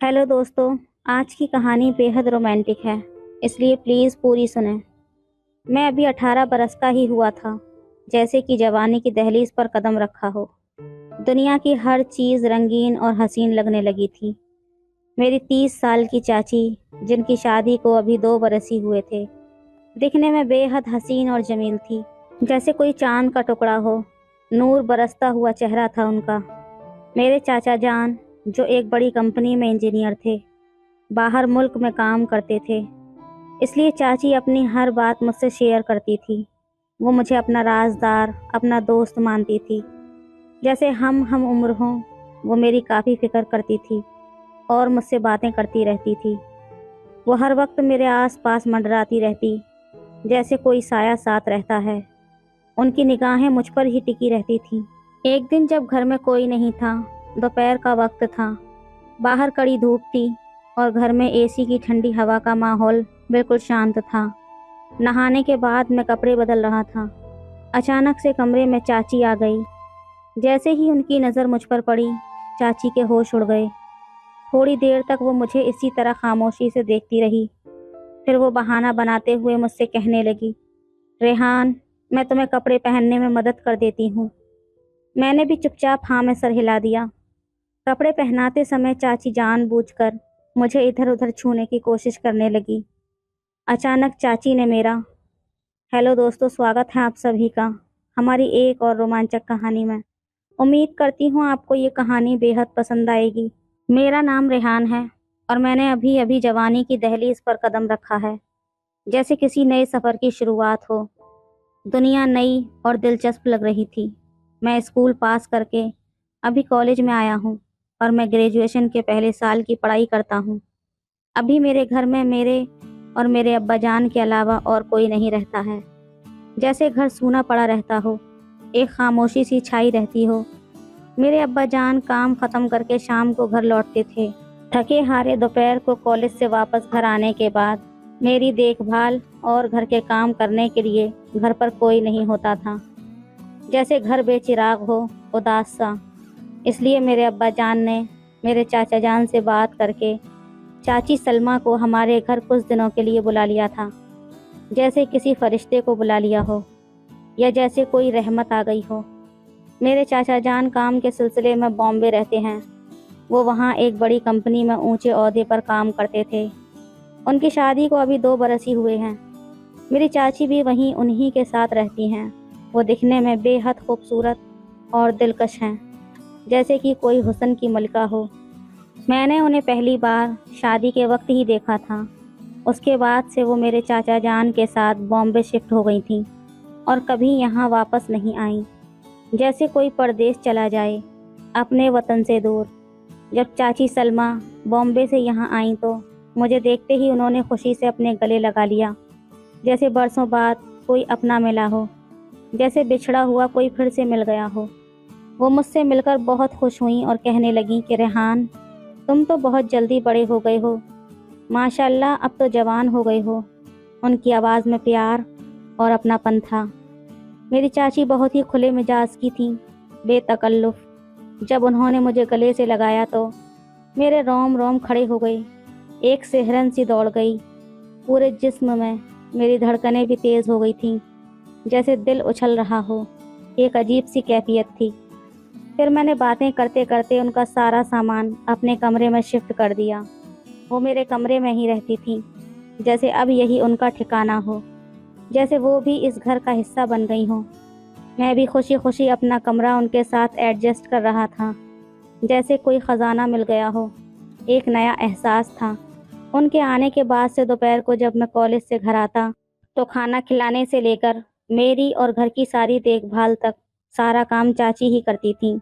Hello दोस्तों। आज की कहानी बेहद रोमांटिक है, इसलिए प्लीज़ पूरी सुनें। मैं अभी 18 बरस का ही हुआ था, जैसे कि जवानी की दहलीज पर कदम रखा हो। दुनिया की हर चीज़ रंगीन और हसीन लगने लगी थी। मेरी 30 साल की चाची, जिनकी शादी को अभी 2 बरस ही हुए थे, दिखने में बेहद हसीन और जमील थी, जैसे कोई चांद का टुकड़ा हो। नूर बरसता हुआ चेहरा था उनका। मेरे चाचा जान, जो एक बड़ी कंपनी में इंजीनियर थे, बाहर मुल्क में काम करते थे, इसलिए चाची अपनी हर बात मुझसे शेयर करती थी। वो मुझे अपना राजदार, अपना दोस्त मानती थी। जैसे हम उम्र हों, वो मेरी काफ़ी फिक्र करती थी और मुझसे बातें करती रहती थी। वो हर वक्त मेरे आस पास मंडराती रहती, जैसे कोई साया साथ रहता है। उनकी निगाहें मुझ पर ही टिकी रहती थीं। एक दिन जब घर में कोई नहीं था, दोपहर का वक्त था, बाहर कड़ी धूप थी और घर में एसी की ठंडी हवा का माहौल बिल्कुल शांत था। नहाने के बाद मैं कपड़े बदल रहा था। अचानक से कमरे में चाची आ गई। जैसे ही उनकी नज़र मुझ पर पड़ी, चाची के होश उड़ गए। थोड़ी देर तक वो मुझे इसी तरह खामोशी से देखती रही। फिर वो बहाना बनाते हुए मुझसे कहने लगी, रेहान, मैं तुम्हें कपड़े पहनने में मदद कर देती हूँ। मैंने भी चुपचाप हाँ में सर हिला दिया। कपड़े पहनाते समय चाची जानबूझकर मुझे इधर उधर छूने की कोशिश करने लगी। अचानक चाची ने मेरा, हेलो दोस्तों, स्वागत है आप सभी का हमारी एक और रोमांचक कहानी में। उम्मीद करती हूँ आपको ये कहानी बेहद पसंद आएगी। मेरा नाम रेहान है और मैंने अभी अभी जवानी की दहलीज पर कदम रखा है, जैसे किसी नए सफ़र की शुरुआत हो। दुनिया नई और दिलचस्प लग रही थी। मैं स्कूल पास करके अभी कॉलेज में आया हूँ और मैं ग्रेजुएशन के पहले साल की पढ़ाई करता हूँ। अभी मेरे घर में मेरे और मेरे अब्बा जान के अलावा और कोई नहीं रहता है। जैसे घर सूना पड़ा रहता हो, एक खामोशी सी छाई रहती हो। मेरे अब्बा जान काम ख़त्म करके शाम को घर लौटते थे। थके हारे दोपहर को कॉलेज से वापस घर आने के बाद मेरी देखभाल और घर के काम करने के लिए घर पर कोई नहीं होता था। जैसे घर बेचिराग हो, उदास सा। इसलिए मेरे अब्बा जान ने मेरे चाचा जान से बात करके चाची सलमा को हमारे घर कुछ दिनों के लिए बुला लिया था। जैसे किसी फरिश्ते को बुला लिया हो या जैसे कोई रहमत आ गई हो। मेरे चाचा जान काम के सिलसिले में बॉम्बे रहते हैं। वो वहाँ एक बड़ी कंपनी में ऊंचे ओहदे पर काम करते थे। उनकी शादी को अभी 2 बरस ही हुए हैं। मेरी चाची भी वहीं उन्हीं के साथ रहती हैं। वो दिखने में बेहद खूबसूरत और दिलकश हैं, जैसे कि कोई हुस्न की मलिका हो। मैंने उन्हें पहली बार शादी के वक्त ही देखा था। उसके बाद से वो मेरे चाचा जान के साथ बॉम्बे शिफ्ट हो गई थीं और कभी यहाँ वापस नहीं आईं। जैसे कोई परदेश चला जाए, अपने वतन से दूर। जब चाची सलमा बॉम्बे से यहाँ आईं तो मुझे देखते ही उन्होंने खुशी से अपने गले लगा लिया, जैसे बरसों बाद कोई अपना मिला हो, जैसे बिछड़ा हुआ कोई फिर से मिल गया हो। वो मुझसे मिलकर बहुत खुश हुईं और कहने लगीं कि रेहान, तुम तो बहुत जल्दी बड़े हो गए हो, माशाल्लाह, अब तो जवान हो गए हो। उनकी आवाज़ में प्यार और अपनापन था। मेरी चाची बहुत ही खुले मिजाज की थीं, बेतकल्लुफ़। जब उन्होंने मुझे गले से लगाया तो मेरे रोम रोम खड़े हो गए। एक सिहरन सी दौड़ गई पूरे जिस्म में। मेरी धड़कनें भी तेज़ हो गई थीं, जैसे दिल उछल रहा हो। एक अजीब सी कैफियत थी। फिर मैंने बातें करते करते उनका सारा सामान अपने कमरे में शिफ्ट कर दिया। वो मेरे कमरे में ही रहती थी, जैसे अब यही उनका ठिकाना हो, जैसे वो भी इस घर का हिस्सा बन गई हों। मैं भी खुशी खुशी अपना कमरा उनके साथ एडजस्ट कर रहा था, जैसे कोई ख़जाना मिल गया हो। एक नया एहसास था। उनके आने के बाद से दोपहर को जब मैं कॉलेज से घर आता तो खाना खिलाने से लेकर मेरी और घर की सारी देखभाल तक सारा काम चाची ही करती थीं,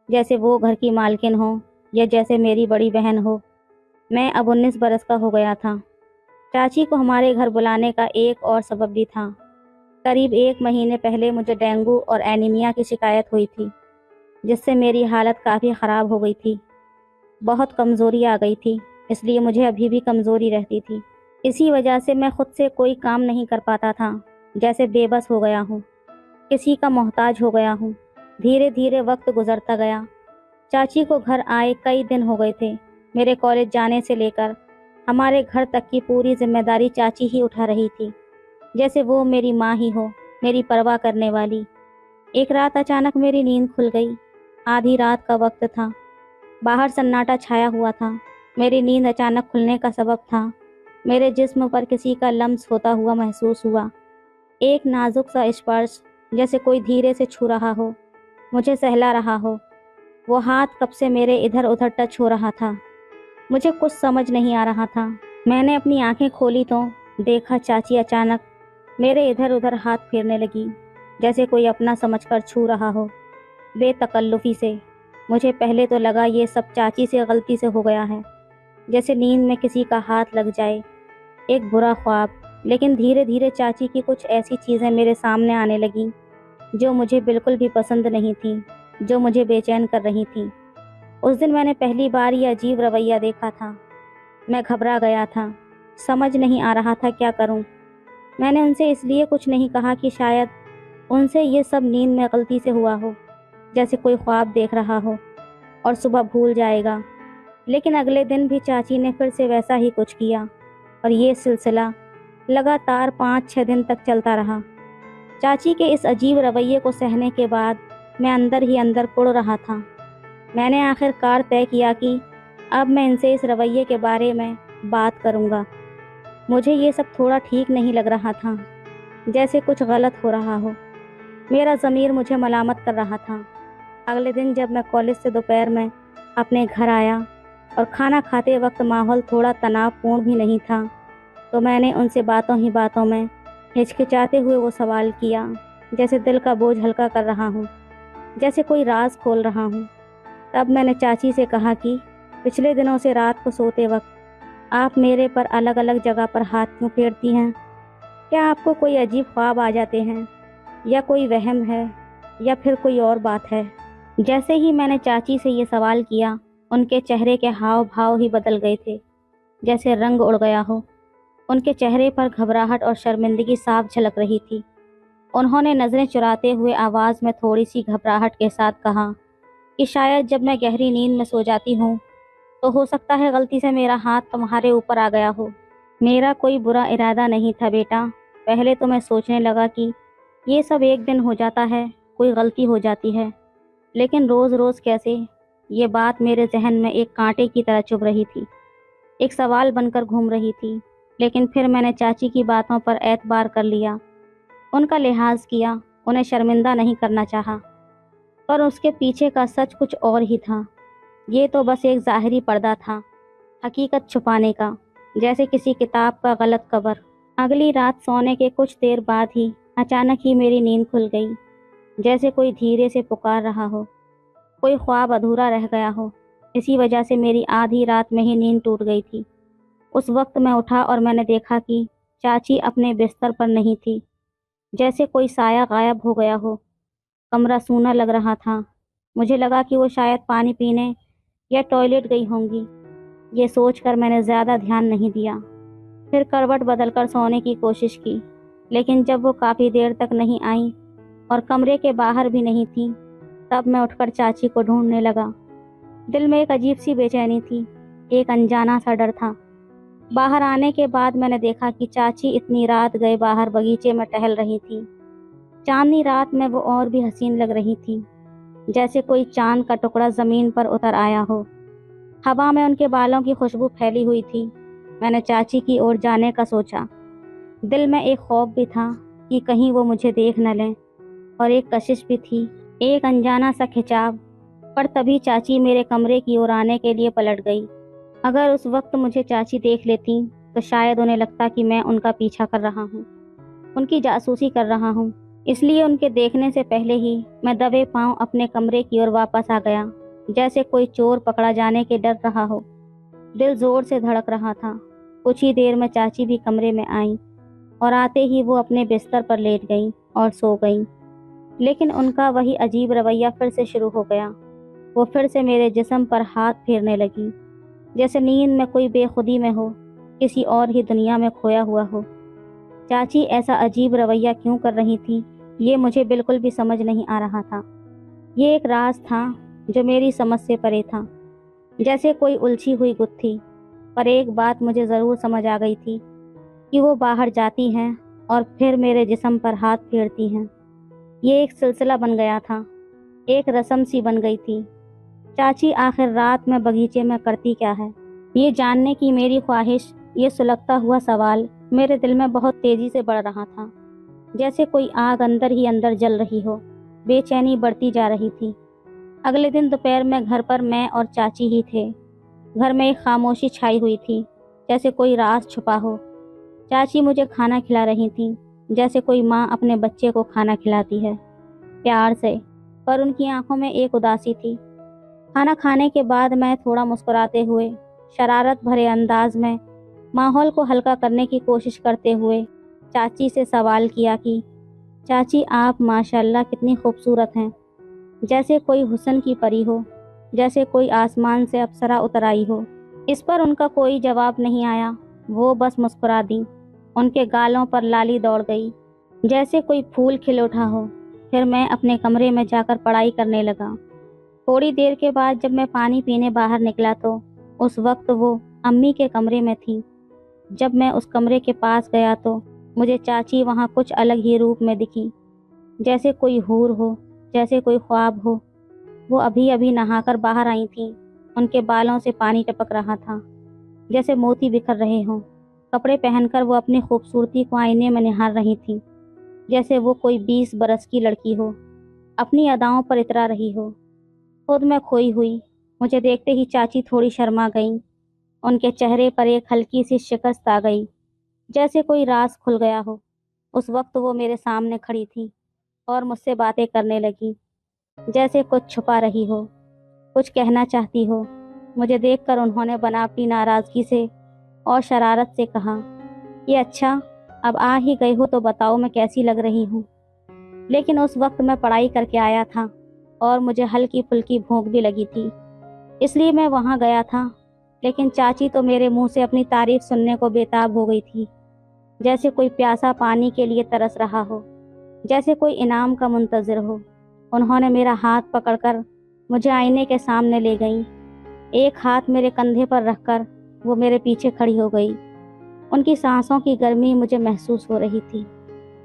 जैसे वो घर की मालकिन हो या जैसे मेरी बड़ी बहन हो। मैं अब 19 बरस का हो गया था। चाची को हमारे घर बुलाने का एक और सबब भी था। करीब 1 महीने पहले मुझे डेंगू और एनीमिया की शिकायत हुई थी, जिससे मेरी हालत काफ़ी ख़राब हो गई थी। बहुत कमज़ोरी आ गई थी, इसलिए मुझे अभी भी कमज़ोरी रहती थी। इसी वजह से मैं खुद से कोई काम नहीं कर पाता था, जैसे बेबस हो गया हूँ, किसी का मोहताज हो गया हूँ। धीरे धीरे वक्त गुजरता गया। चाची को घर आए कई दिन हो गए थे। मेरे कॉलेज जाने से लेकर हमारे घर तक की पूरी जिम्मेदारी चाची ही उठा रही थी, जैसे वो मेरी माँ ही हो, मेरी परवाह करने वाली। एक रात अचानक मेरी नींद खुल गई। आधी रात का वक्त था, बाहर सन्नाटा छाया हुआ था। मेरी नींद अचानक खुलने का सबब था, मेरे जिस्म पर किसी का लम्स होता हुआ महसूस हुआ। एक नाजुक सा स्पर्श, जैसे कोई धीरे से छू रहा हो, मुझे सहला रहा हो। वो हाथ कब से मेरे इधर उधर टच हो रहा था। मुझे कुछ समझ नहीं आ रहा था। मैंने अपनी आंखें खोली तो देखा चाची अचानक मेरे इधर उधर हाथ फेरने लगी, जैसे कोई अपना समझकर छू रहा हो, बेतकल्लुफ़ी से। मुझे पहले तो लगा ये सब चाची से गलती से हो गया है, जैसे नींद में किसी का हाथ लग जाए, एक बुरा ख्वाब। लेकिन धीरे धीरे चाची की कुछ ऐसी चीज़ें मेरे सामने आने लगीं जो मुझे बिल्कुल भी पसंद नहीं थी, जो मुझे बेचैन कर रही थी। उस दिन मैंने पहली बार ये अजीब रवैया देखा था। मैं घबरा गया था, समझ नहीं आ रहा था क्या करूं। मैंने उनसे इसलिए कुछ नहीं कहा कि शायद उनसे ये सब नींद में गलती से हुआ हो, जैसे कोई ख्वाब देख रहा हो और सुबह भूल जाएगा। लेकिन अगले दिन भी चाची ने फिर से वैसा ही कुछ किया और ये सिलसिला लगातार 5-6 दिन तक चलता रहा। चाची के इस अजीब रवैये को सहने के बाद मैं अंदर ही अंदर कुढ़ रहा था। मैंने आखिरकार तय किया कि अब मैं इनसे इस रवैये के बारे में बात करूँगा। मुझे ये सब थोड़ा ठीक नहीं लग रहा था, जैसे कुछ गलत हो रहा हो। मेरा ज़मीर मुझे मलामत कर रहा था। अगले दिन जब मैं कॉलेज से दोपहर में अपने घर आया और खाना खाते वक्त माहौल थोड़ा तनावपूर्ण भी नहीं था, तो मैंने उनसे बातों ही बातों में हिचकिचाते हुए वो सवाल किया, जैसे दिल का बोझ हल्का कर रहा हूँ, जैसे कोई राज खोल रहा हूँ। तब मैंने चाची से कहा कि पिछले दिनों से रात को सोते वक्त आप मेरे पर अलग अलग जगह पर हाथ क्यों फेरती हैं? क्या आपको कोई अजीब ख्वाब आ जाते हैं, या कोई वहम है, या फिर कोई और बात है? जैसे ही मैंने चाची से ये सवाल किया, उनके चेहरे के हाव भाव ही बदल गए थे, जैसे रंग उड़ गया हो। उनके चेहरे पर घबराहट और शर्मिंदगी साफ झलक रही थी। उन्होंने नज़रें चुराते हुए आवाज़ में थोड़ी सी घबराहट के साथ कहा कि शायद जब मैं गहरी नींद में सो जाती हूँ तो हो सकता है गलती से मेरा हाथ तुम्हारे ऊपर आ गया हो। मेरा कोई बुरा इरादा नहीं था बेटा। पहले तो मैं सोचने लगा कि ये सब एक दिन हो जाता है, कोई गलती हो जाती है, लेकिन रोज़ रोज़ कैसे? ये बात मेरे जहन में एक कांटे की तरह चुभ रही थी, एक सवाल बनकर घूम रही थी। लेकिन फिर मैंने चाची की बातों पर एतबार कर लिया, उनका लिहाज किया, उन्हें शर्मिंदा नहीं करना चाहा। पर उसके पीछे का सच कुछ और ही था। ये तो बस एक ज़ाहिरी पर्दा था, हकीकत छुपाने का, जैसे किसी किताब का गलत कवर। अगली रात सोने के कुछ देर बाद ही अचानक ही मेरी नींद खुल गई, जैसे कोई धीरे से पुकार रहा हो, कोई ख्वाब अधूरा रह गया हो। इसी वजह से मेरी आधी रात में ही नींद टूट गई थी। उस वक्त मैं उठा और मैंने देखा कि चाची अपने बिस्तर पर नहीं थी, जैसे कोई साया गायब हो गया हो। कमरा सूना लग रहा था। मुझे लगा कि वो शायद पानी पीने या टॉयलेट गई होंगी। ये सोचकर मैंने ज़्यादा ध्यान नहीं दिया। फिर करवट बदलकर सोने की कोशिश की, लेकिन जब वो काफ़ी देर तक नहीं आई और कमरे के बाहर भी नहीं थी, तब मैं उठकर चाची को ढूंढने लगा। दिल में एक अजीब सी बेचैनी थी, एक अनजाना सा डर था। बाहर आने के बाद मैंने देखा कि चाची इतनी रात गए बाहर बगीचे में टहल रही थी। चांदनी रात में वो और भी हसीन लग रही थी, जैसे कोई चांद का टुकड़ा ज़मीन पर उतर आया हो। हवा में उनके बालों की खुशबू फैली हुई थी। मैंने चाची की ओर जाने का सोचा। दिल में एक खौफ भी था कि कहीं वो मुझे देख न लें, और एक कशिश भी थी, एक अनजाना सा खिंचाव। पर तभी चाची मेरे कमरे की ओर आने के लिए पलट गई। अगर उस वक्त मुझे चाची देख लेती तो शायद उन्हें लगता कि मैं उनका पीछा कर रहा हूँ, उनकी जासूसी कर रहा हूँ। इसलिए उनके देखने से पहले ही मैं दबे पांव अपने कमरे की ओर वापस आ गया, जैसे कोई चोर पकड़ा जाने के डर रहा हो। दिल जोर से धड़क रहा था। कुछ ही देर में चाची भी कमरे में आई और आते ही वो अपने बिस्तर पर लेट गई और सो गई। लेकिन उनका वही अजीब रवैया फिर से शुरू हो गया। वो फिर से मेरे जिस्म पर हाथ फेरने लगी, जैसे नींद में कोई बेखुदी में हो, किसी और ही दुनिया में खोया हुआ हो। चाची ऐसा अजीब रवैया क्यों कर रही थी, ये मुझे बिल्कुल भी समझ नहीं आ रहा था। ये एक राज था जो मेरी समझ से परे था। जैसे कोई उलझी हुई गुत्थी। पर एक बात मुझे ज़रूर समझ आ गई थी कि वो बाहर जाती हैं और फिर मेरे जिस्म पर हाथ फेरती हैं। ये एक सिलसिला बन गया था, एक रस्म सी बन गई थी। चाची आखिर रात में बगीचे में करती क्या है, ये जानने की मेरी ख्वाहिश, ये सुलगता हुआ सवाल मेरे दिल में बहुत तेज़ी से बढ़ रहा था। जैसे कोई आग अंदर ही अंदर जल रही हो, बेचैनी बढ़ती जा रही थी। अगले दिन दोपहर में घर पर मैं और चाची ही थे। घर में एक खामोशी छाई हुई थी, जैसे कोई राज छुपा हो। चाची मुझे खाना खिला रही थीं, जैसे कोई माँ अपने बच्चे को खाना खिलाती है, प्यार से। पर उनकी आंखों में एक उदासी थी। खाना खाने के बाद मैं थोड़ा मुस्कुराते हुए, शरारत भरे अंदाज में, माहौल को हल्का करने की कोशिश करते हुए चाची से सवाल किया कि चाची, आप माशाल्लाह कितनी खूबसूरत हैं। जैसे कोई हुस्न की परी हो, जैसे कोई आसमान से अप्सरा उतर आई हो। इस पर उनका कोई जवाब नहीं आया, वो बस मुस्कुरा दी। उनके गालों पर लाली दौड़ गई, जैसे कोई फूल खिल उठा हो। फिर मैं अपने कमरे में जाकर पढ़ाई करने लगा। थोड़ी देर के बाद जब मैं पानी पीने बाहर निकला तो उस वक्त वो अम्मी के कमरे में थी। जब मैं उस कमरे के पास गया तो मुझे चाची वहाँ कुछ अलग ही रूप में दिखी, जैसे कोई हूर हो, जैसे कोई ख्वाब हो। वो अभी अभी नहाकर बाहर आई थीं। उनके बालों से पानी टपक रहा था, जैसे मोती बिखर रहे हों। कपड़े पहनकर वो अपनी खूबसूरती को आईने में निहार रही थीं, जैसे वो कोई 20 बरस की लड़की हो, अपनी अदाओं पर इतरा रही हो। खुद मैं खोई हुई। मुझे देखते ही चाची थोड़ी शर्मा गईं। उनके चेहरे पर एक हल्की सी शिकस्त आ गई, जैसे कोई राज खुल गया हो। उस वक्त वो मेरे सामने खड़ी थी और मुझसे बातें करने लगी, जैसे कुछ छुपा रही हो, कुछ कहना चाहती हो। मुझे देखकर उन्होंने बनावटी नाराज़गी से और शरारत से कहा, ये अच्छा, अब आ ही गई हो तो बताओ मैं कैसी लग रही हूँ। लेकिन उस वक्त मैं पढ़ाई करके आया था और मुझे हल्की फुल्की भूख भी लगी थी, इसलिए मैं वहाँ गया था। लेकिन चाची तो मेरे मुंह से अपनी तारीफ सुनने को बेताब हो गई थी, जैसे कोई प्यासा पानी के लिए तरस रहा हो, जैसे कोई इनाम का मुंतजिर हो। उन्होंने मेरा हाथ पकड़कर मुझे आईने के सामने ले गईं। एक हाथ मेरे कंधे पर रखकर वो मेरे पीछे खड़ी हो गई। उनकी सांसों की गर्मी मुझे महसूस हो रही थी।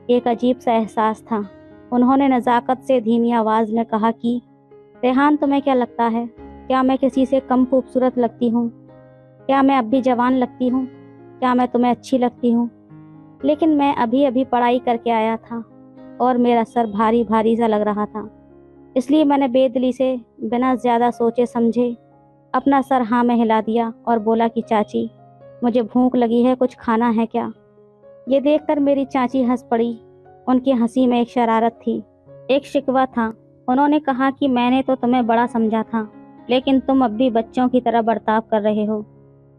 एक अजीब सा एहसास था। उन्होंने नज़ाकत से धीमी आवाज़ में कहा कि रेहान, तुम्हें क्या लगता है, क्या मैं किसी से कम खूबसूरत लगती हूँ? क्या मैं अब भी जवान लगती हूँ? क्या मैं तुम्हें अच्छी लगती हूँ? लेकिन मैं अभी अभी पढ़ाई करके आया था और मेरा सर भारी भारी सा लग रहा था, इसलिए मैंने बेदिली से बिना ज़्यादा सोचे समझे अपना सर हाँ में हिला दिया और बोला कि चाची, मुझे भूख लगी है, कुछ खाना है क्या? ये देखकर मेरी चाची हंस पड़ी। उनकी हंसी में एक शरारत थी, एक शिकवा था। उन्होंने कहा कि मैंने तो तुम्हें बड़ा समझा था, लेकिन तुम अब भी बच्चों की तरह बर्ताव कर रहे हो।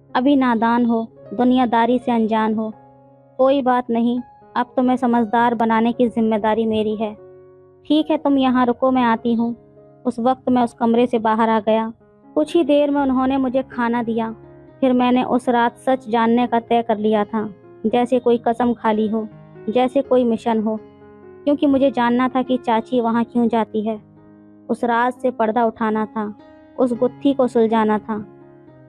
अभी नादान हो, दुनियादारी से अनजान हो। कोई बात नहीं, अब तुम्हें समझदार बनाने की जिम्मेदारी मेरी है। ठीक है, तुम यहाँ रुको, मैं आती हूँ। उस वक्त मैं उस कमरे से बाहर आ गया। कुछ ही देर में उन्होंने मुझे खाना दिया। फिर मैंने उस रात सच जानने का तय कर लिया था, जैसे कोई कसम खा ली हो, जैसे कोई मिशन हो, क्योंकि मुझे जानना था कि चाची वहाँ क्यों जाती है। उस राज से पर्दा उठाना था, उस गुत्थी को सुलझाना था।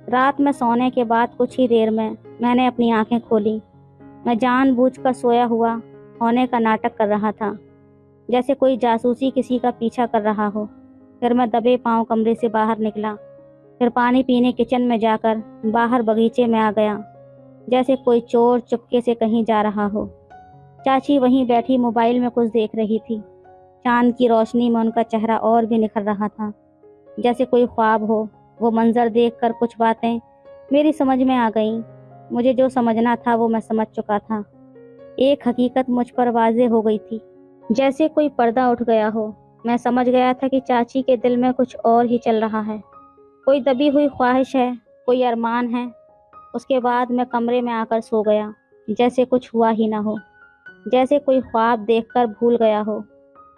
रात में सोने के बाद कुछ ही देर में मैंने अपनी आंखें खोली। मैं जानबूझकर सोया हुआ होने का नाटक कर रहा था, जैसे कोई जासूसी किसी का पीछा कर रहा हो। फिर मैं दबे पांव कमरे से बाहर निकला। फिर पानी पीने किचन में जाकर बाहर बगीचे में आ गया, जैसे कोई चोर चुपके से कहीं जा रहा हो। चाची वहीं बैठी मोबाइल में कुछ देख रही थी। चांद की रोशनी में उनका चेहरा और भी निखर रहा था, जैसे कोई ख्वाब हो। वो मंजर देखकर कुछ बातें मेरी समझ में आ गईं। मुझे जो समझना था वो मैं समझ चुका था। एक हकीकत मुझ पर वाज़ेह हो गई थी, जैसे कोई पर्दा उठ गया हो। मैं समझ गया था कि चाची के दिल में कुछ और ही चल रहा है, कोई दबी हुई ख्वाहिश है, कोई अरमान है। उसके बाद मैं कमरे में आकर सो गया, जैसे कुछ हुआ ही ना हो, जैसे कोई ख्वाब देखकर भूल गया हो।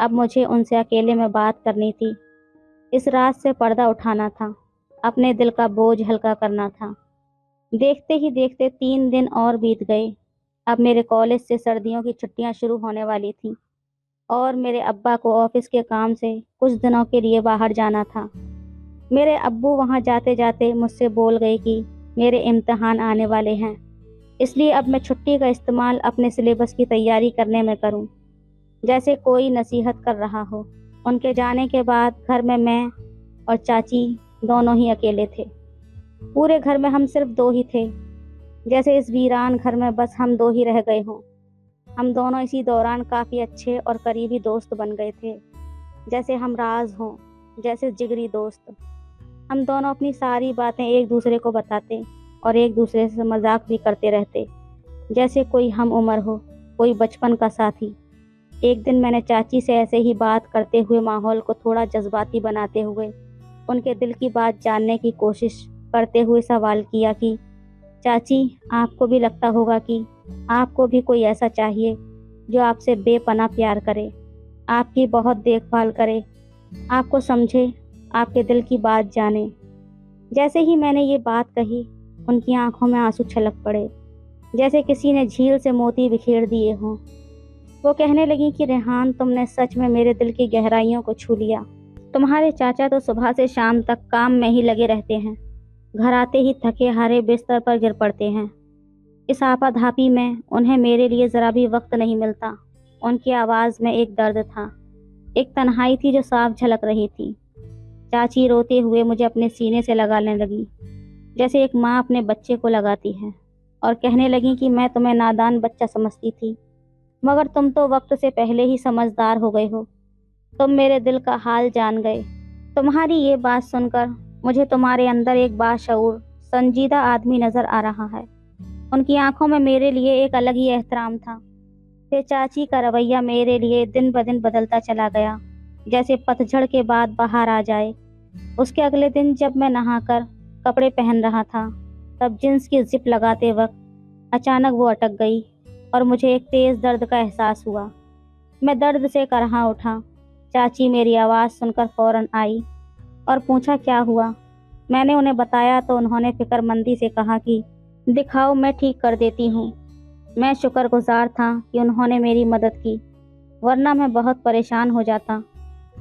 अब मुझे उनसे अकेले में बात करनी थी। इस रात से पर्दा उठाना था, अपने दिल का बोझ हल्का करना था। देखते ही देखते 3 दिन और बीत गए। अब मेरे कॉलेज से सर्दियों की छुट्टियां शुरू होने वाली थीं और मेरे अब्बा को ऑफिस के काम से कुछ दिनों के लिए बाहर जाना था। मेरे अब्बू वहाँ जाते जाते मुझसे बोल गए कि मेरे इम्तिहान आने वाले हैं, इसलिए अब मैं छुट्टी का इस्तेमाल अपने सिलेबस की तैयारी करने में करूं, जैसे कोई नसीहत कर रहा हो। उनके जाने के बाद घर में मैं और चाची दोनों ही अकेले थे। पूरे घर में हम सिर्फ दो ही थे, जैसे इस वीरान घर में बस हम दो ही रह गए हों। हम दोनों इसी दौरान काफ़ी अच्छे और करीबी दोस्त बन गए थे, जैसे हम राज हों, जैसे जिगरी दोस्त। हम दोनों अपनी सारी बातें एक दूसरे को बताते और एक दूसरे से मजाक भी करते रहते, जैसे कोई हम उम्र हो, कोई बचपन का साथी। एक दिन मैंने चाची से ऐसे ही बात करते हुए माहौल को थोड़ा जज्बाती बनाते हुए उनके दिल की बात जानने की कोशिश करते हुए सवाल किया कि चाची, आपको भी लगता होगा कि आपको भी कोई ऐसा चाहिए जो आपसे बेपनाह प्यार करे, आपकी बहुत देखभाल करे, आपको समझे, आपके दिल की बात जाने। जैसे ही मैंने ये बात कही, उनकी आंखों में आंसू छलक पड़े, जैसे किसी ने झील से मोती बिखेर दिए हों। वो कहने लगी कि रेहान, तुमने सच में मेरे दिल की गहराइयों को छू लिया। तुम्हारे चाचा तो सुबह से शाम तक काम में ही लगे रहते हैं, घर आते ही थके हारे बिस्तर पर गिर पड़ते हैं। इस आपाधापी में उन्हें मेरे लिए ज़रा भी वक्त नहीं मिलता। उनकी आवाज़ में एक दर्द था, एक तन्हाई थी जो साफ झलक रही थी। चाची रोते हुए मुझे अपने सीने से लगाने लगी, जैसे एक माँ अपने बच्चे को लगाती है, और कहने लगी कि मैं तुम्हें नादान बच्चा समझती थी, मगर तुम तो वक्त से पहले ही समझदार हो गए हो। तुम मेरे दिल का हाल जान गए। तुम्हारी ये बात सुनकर मुझे तुम्हारे अंदर एक बाशऊर, संजीदा आदमी नजर आ रहा है। उनकी आंखों में मेरे लिए एक अलग ही एहतराम था। फिर चाची का रवैया मेरे लिए दिन ब दिन बदलता चला गया, जैसे पतझड़ के बाद बाहर आ जाए। उसके अगले दिन जब मैं नहाकर कपड़े पहन रहा था, तब जींस की जिप लगाते वक्त अचानक वो अटक गई और मुझे एक तेज दर्द का एहसास हुआ। मैं दर्द से करहा उठा। चाची मेरी आवाज़ सुनकर फौरन आई और पूछा क्या हुआ। मैंने उन्हें बताया तो उन्होंने फिक्रमंदी से कहा कि दिखाओ, मैं ठीक कर देती हूँ। मैं शुक्रगुजार था कि उन्होंने मेरी मदद की, वरना मैं बहुत परेशान हो जाता।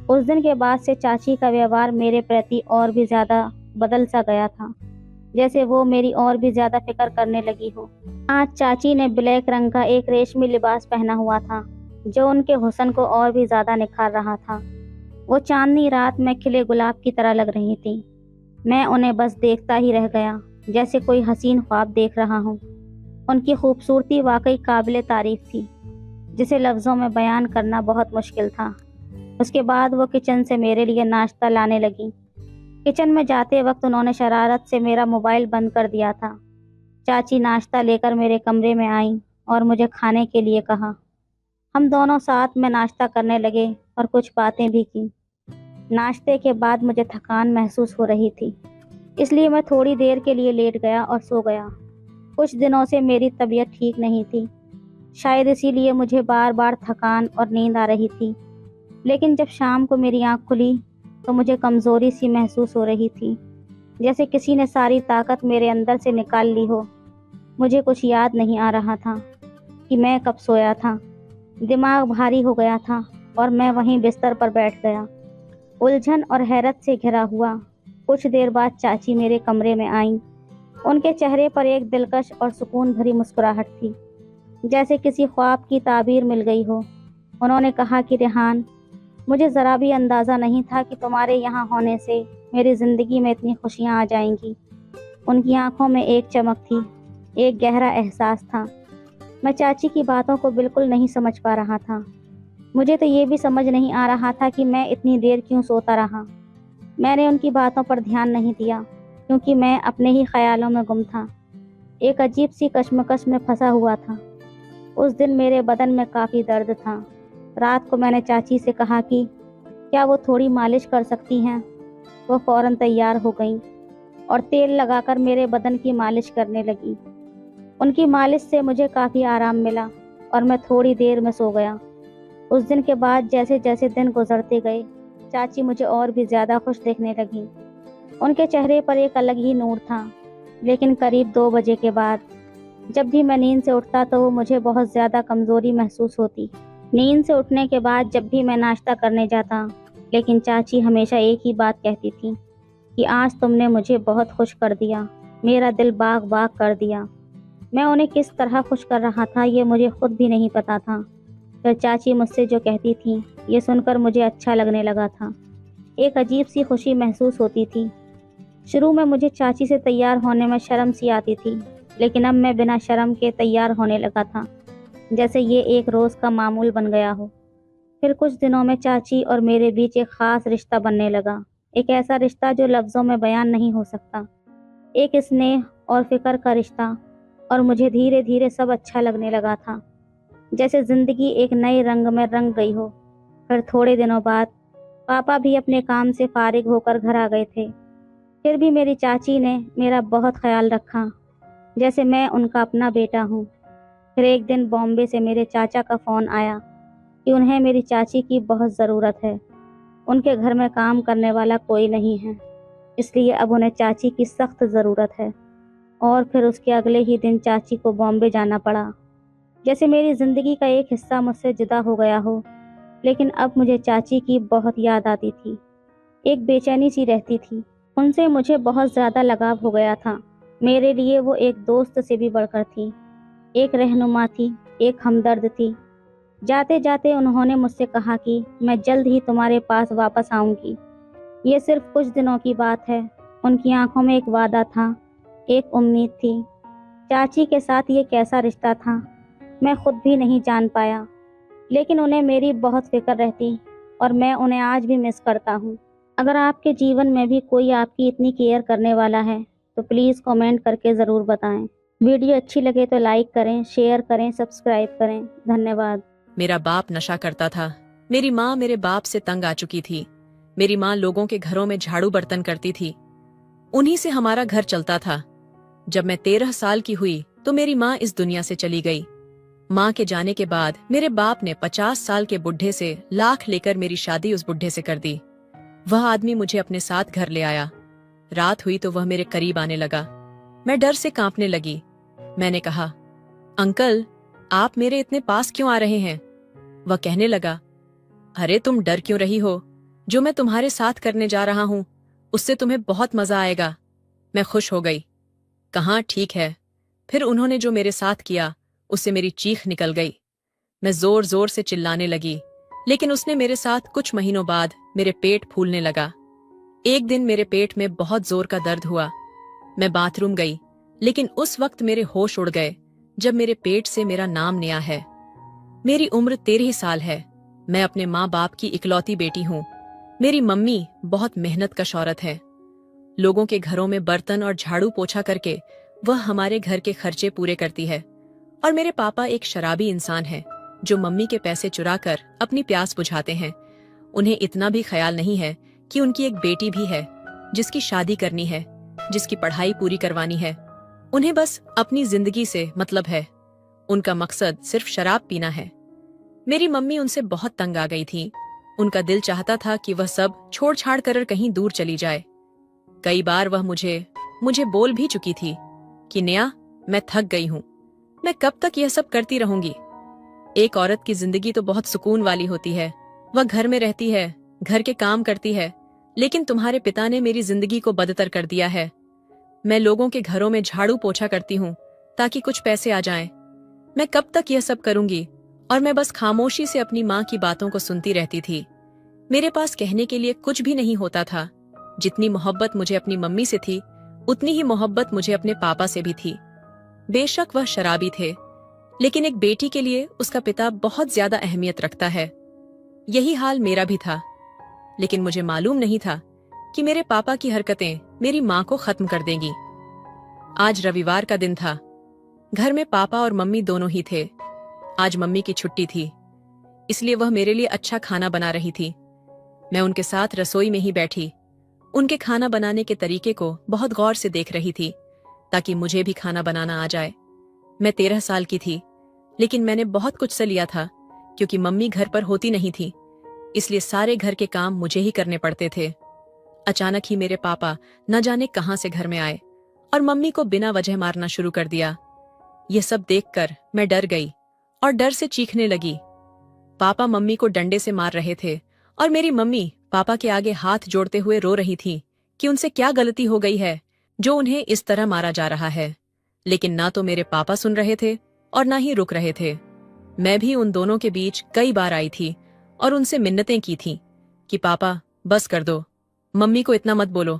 उस दिन के बाद से चाची का व्यवहार मेरे प्रति और भी ज़्यादा बदल सा गया था, जैसे वो मेरी और भी ज़्यादा फिक्र करने लगी हो। आज चाची ने ब्लैक रंग का एक रेशमी लिबास पहना हुआ था, जो उनके हुस्न को और भी ज़्यादा निखार रहा था। वो चांदनी रात में खिले गुलाब की तरह लग रही थी। मैं उन्हें बस देखता ही रह गया, जैसे कोई हसीन ख्वाब देख रहा हूँ। उनकी खूबसूरती वाकई काबिले तारीफ थी, जिसे लफ्ज़ों में बयान करना बहुत मुश्किल था। उसके बाद वो किचन से मेरे लिए नाश्ता लाने लगी। किचन में जाते वक्त उन्होंने शरारत से मेरा मोबाइल बंद कर दिया था। चाची नाश्ता लेकर मेरे कमरे में आईं और मुझे खाने के लिए कहा। हम दोनों साथ में नाश्ता करने लगे और कुछ बातें भी की। नाश्ते के बाद मुझे थकान महसूस हो रही थी, इसलिए मैं थोड़ी देर के लिए लेट गया और सो गया। कुछ दिनों से मेरी तबीयत ठीक नहीं थी, शायद इसीलिए मुझे बार बार थकान और नींद आ रही थी। लेकिन जब शाम को मेरी आँख खुली तो मुझे कमज़ोरी सी महसूस हो रही थी, जैसे किसी ने सारी ताकत मेरे अंदर से निकाल ली हो। मुझे कुछ याद नहीं आ रहा था कि मैं कब सोया था। दिमाग भारी हो गया था और मैं वहीं बिस्तर पर बैठ गया, उलझन और हैरत से घिरा हुआ। कुछ देर बाद चाची मेरे कमरे में आईं। उनके चेहरे पर एक दिलकश और सुकून भरी मुस्कुराहट थी, जैसे किसी ख्वाब की ताबीर मिल गई हो। उन्होंने कहा कि रेहान, मुझे ज़रा भी अंदाज़ा नहीं था कि तुम्हारे यहाँ होने से मेरी ज़िंदगी में इतनी खुशियाँ आ जाएंगी। उनकी आंखों में एक चमक थी, एक गहरा एहसास था। मैं चाची की बातों को बिल्कुल नहीं समझ पा रहा था। मुझे तो ये भी समझ नहीं आ रहा था कि मैं इतनी देर क्यों सोता रहा। मैंने उनकी बातों पर ध्यान नहीं दिया, क्योंकि मैं अपने ही ख्यालों में गुम था, एक अजीब सी कश्मकश में फंसा हुआ था। उस दिन मेरे बदन में काफ़ी दर्द था। रात को मैंने चाची से कहा कि क्या वो थोड़ी मालिश कर सकती हैं। वो फ़ौरन तैयार हो गईं और तेल लगाकर मेरे बदन की मालिश करने लगी। उनकी मालिश से मुझे काफ़ी आराम मिला और मैं थोड़ी देर में सो गया। उस दिन के बाद जैसे जैसे दिन गुजरते गए, चाची मुझे और भी ज़्यादा खुश दिखने लगी। उनके चेहरे पर एक अलग ही नूर था। लेकिन करीब 2 बजे के बाद जब भी मैं नींद से उठता तो मुझे बहुत ज़्यादा कमज़ोरी महसूस होती। नींद से उठने के बाद जब भी मैं नाश्ता करने जाता, लेकिन चाची हमेशा एक ही बात कहती थी कि आज तुमने मुझे बहुत खुश कर दिया, मेरा दिल बाग बाग कर दिया। मैं उन्हें किस तरह खुश कर रहा था ये मुझे खुद भी नहीं पता था। फिर चाची मुझसे जो कहती थी ये सुनकर मुझे अच्छा लगने लगा था। एक अजीब सी खुशी महसूस होती थी। शुरू में मुझे चाची से तैयार होने में शर्म सी आती थी, लेकिन अब मैं बिना शर्म के तैयार होने लगा था, जैसे ये एक रोज़ का मामूल बन गया हो। फिर कुछ दिनों में चाची और मेरे बीच एक ख़ास रिश्ता बनने लगा। एक ऐसा रिश्ता जो लफ्ज़ों में बयान नहीं हो सकता। एक स्नेह और फिक्र का रिश्ता। और मुझे धीरे धीरे सब अच्छा लगने लगा था, जैसे ज़िंदगी एक नए रंग में रंग गई हो। फिर थोड़े दिनों बाद पापा भी अपने काम से फारिग होकर घर आ गए थे। फिर भी मेरी चाची ने मेरा बहुत ख्याल रखा, जैसे मैं उनका अपना बेटा हूँ। फिर एक दिन बॉम्बे से मेरे चाचा का फ़ोन आया कि उन्हें मेरी चाची की बहुत ज़रूरत है। उनके घर में काम करने वाला कोई नहीं है, इसलिए अब उन्हें चाची की सख्त ज़रूरत है। और फिर उसके अगले ही दिन चाची को बॉम्बे जाना पड़ा, जैसे मेरी ज़िंदगी का एक हिस्सा मुझसे जुदा हो गया हो। लेकिन अब मुझे चाची की बहुत याद आती थी, एक बेचैनी सी रहती थी। उनसे मुझे बहुत ज़्यादा लगाव हो गया था। मेरे लिए वो एक दोस्त से भी बढ़कर थी, एक रहनुमा थी, एक हमदर्द थी। जाते जाते उन्होंने मुझसे कहा कि मैं जल्द ही तुम्हारे पास वापस आऊँगी। ये सिर्फ कुछ दिनों की बात है। उनकी आंखों में एक वादा था, एक उम्मीद थी। चाची के साथ ये कैसा रिश्ता था मैं खुद भी नहीं जान पाया, लेकिन उन्हें मेरी बहुत फिक्र रहती और मैं उन्हें आज भी मिस करता हूँ। अगर आपके जीवन में भी कोई आपकी इतनी केयर करने वाला है तो प्लीज़ कमेंट करके ज़रूर बताएं। वीडियो अच्छी लगे तो लाइक करें, शेयर करें, सब्सक्राइब करें। धन्यवाद। मेरा बाप नशा करता था। मेरी माँ मेरे बाप से तंग आ चुकी थी। मेरी माँ लोगों के घरों में झाड़ू बर्तन करती थी, उन्हीं से हमारा घर चलता था। जब मैं 13 साल की हुई तो मेरी माँ इस दुनिया से चली गई। माँ के जाने के बाद मेरे बाप ने 50 साल के बुढ़े से लाख लेकर मेरी शादी उस बुढ़े से कर दी। वह आदमी मुझे अपने साथ घर ले आया। रात हुई तो वह मेरे करीब आने लगा। मैं डर से कांपने लगी। मैंने कहा, अंकल, आप मेरे इतने पास क्यों आ रहे हैं? वह कहने लगा, अरे तुम डर क्यों रही हो? जो मैं तुम्हारे साथ करने जा रहा हूं उससे तुम्हें बहुत मजा आएगा। मैं खुश हो गई। कहाँ ठीक है। फिर उन्होंने जो मेरे साथ किया उससे मेरी चीख निकल गई। मैं जोर जोर से चिल्लाने लगी, लेकिन उसने मेरे साथ कुछ महीनों बाद मेरे पेट फूलने लगा। एक दिन मेरे पेट में बहुत जोर का दर्द हुआ। मैं बाथरूम गई, लेकिन उस वक्त मेरे होश उड़ गए जब मेरे पेट से मेरा नाम निया है। मेरी उम्र 13 साल है। मैं अपने माँ बाप की इकलौती बेटी हूँ। मेरी मम्मी बहुत मेहनत का शौहरत है। लोगों के घरों में बर्तन और झाड़ू पोछा करके वह हमारे घर के खर्चे पूरे करती है। और मेरे पापा एक शराबी इंसान हैं जो मम्मी के पैसे चुराकर अपनी प्यास बुझाते हैं। उन्हें इतना भी ख्याल नहीं है कि उनकी एक बेटी भी है जिसकी शादी करनी है, जिसकी पढ़ाई पूरी करवानी है। उन्हें बस अपनी जिंदगी से मतलब है। उनका मकसद सिर्फ शराब पीना है। मेरी मम्मी उनसे बहुत तंग आ गई थी। उनका दिल चाहता था कि वह सब छोड़ छाड़ कर कहीं दूर चली जाए। कई बार वह मुझे बोल भी चुकी थी कि नेहा, मैं थक गई हूँ, मैं कब तक यह सब करती रहूंगी। एक औरत की जिंदगी तो बहुत सुकून वाली होती है। वह घर में रहती है, घर के काम करती है, लेकिन तुम्हारे पिता ने मेरी जिंदगी को बदतर कर दिया है। मैं लोगों के घरों में झाड़ू पोछा करती हूँ ताकि कुछ पैसे आ जाएं। मैं कब तक यह सब करूंगी? और मैं बस खामोशी से अपनी माँ की बातों को सुनती रहती थी। मेरे पास कहने के लिए कुछ भी नहीं होता था। जितनी मोहब्बत मुझे अपनी मम्मी से थी, उतनी ही मोहब्बत मुझे अपने पापा से भी थी। बेशक वह शराबी थे, लेकिन एक बेटी के लिए उसका पिता बहुत ज्यादा अहमियत रखता है। यही हाल मेरा भी था, लेकिन मुझे मालूम नहीं था कि मेरे पापा की हरकतें मेरी माँ को खत्म कर देंगी। आज रविवार का दिन था। घर में पापा और मम्मी दोनों ही थे। आज मम्मी की छुट्टी थी, इसलिए वह मेरे लिए अच्छा खाना बना रही थी। मैं उनके साथ रसोई में ही बैठी उनके खाना बनाने के तरीके को बहुत गौर से देख रही थी, ताकि मुझे भी खाना बनाना आ जाए। मैं 13 साल की थी, लेकिन मैंने बहुत कुछ से लिया था, क्योंकि मम्मी घर पर होती नहीं थी, इसलिए सारे घर के काम मुझे ही करने पड़ते थे। अचानक ही मेरे पापा न जाने कहां से घर में आए और मम्मी को बिना वजह मारना शुरू कर दिया। यह सब देखकर मैं डर गई और डर से चीखने लगी। पापा मम्मी को डंडे से मार रहे थे और मेरी मम्मी पापा के आगे हाथ जोड़ते हुए रो रही थी कि उनसे क्या गलती हो गई है जो उन्हें इस तरह मारा जा रहा है। लेकिन ना तो मेरे पापा सुन रहे थे और ना ही रुक रहे थे। मैं भी उन दोनों के बीच कई बार आई थी और उनसे मिन्नतें की थीं कि पापा बस कर दो, मम्मी को इतना मत बोलो,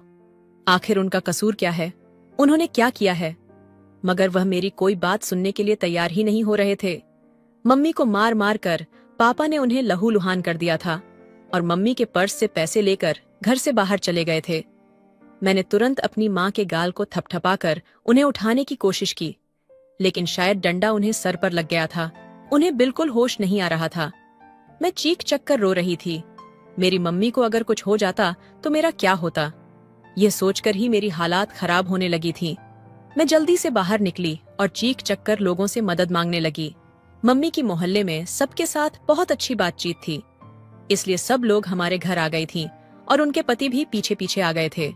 आखिर उनका कसूर क्या है, उन्होंने क्या किया है। मगर वह मेरी कोई बात सुनने के लिए तैयार ही नहीं हो रहे थे। मम्मी को मार मार कर पापा ने उन्हें लहूलुहान कर दिया था और मम्मी के पर्स से पैसे लेकर घर से बाहर चले गए थे। मैंने तुरंत अपनी माँ के गाल को थपथपाकर उन्हें उठाने की कोशिश की, लेकिन शायद डंडा उन्हें सर पर लग गया था। उन्हें बिल्कुल होश नहीं आ रहा था। मैं चीख चक कर रो रही थी। मेरी मम्मी को अगर कुछ हो जाता तो मेरा क्या होता, यह सोचकर ही मेरी हालात खराब होने लगी थी। मैं जल्दी से बाहर निकली और चीख चक कर लोगों से मदद मांगने लगी। मम्मी की मोहल्ले में सबके साथ बहुत अच्छी बातचीत थी, इसलिए सब लोग हमारे घर आ गई थीं और उनके पति भी पीछे पीछे आ गए थे।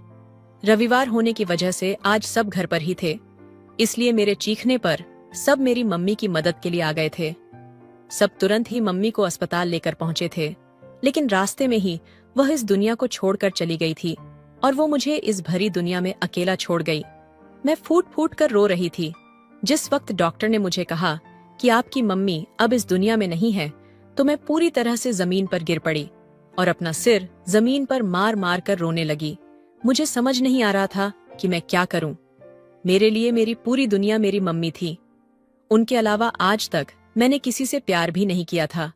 रविवार होने की वजह से आज सब घर पर ही थे, इसलिए मेरे चीखने पर सब मेरी मम्मी की मदद के लिए आ गए थे। सब तुरंत ही मम्मी को अस्पताल लेकर पहुंचे थे, लेकिन रास्ते में ही वह इस दुनिया को छोड़कर चली गई थी और वो मुझे इस भरी दुनिया में अकेला छोड़ गई। मैं फूट फूट कर रो रही थी। जिस वक्त डॉक्टर ने मुझे कहा कि आपकी मम्मी अब इस दुनिया में नहीं है, तो मैं पूरी तरह से जमीन पर गिर पड़ी और अपना सिर जमीन पर मार मार कर रोने लगी। मुझे समझ नहीं आ रहा था कि मैं क्या करूं। मेरे लिए मेरी पूरी दुनिया मेरी मम्मी थी। उनके अलावा आज तक मैंने किसी से प्यार भी नहीं किया था।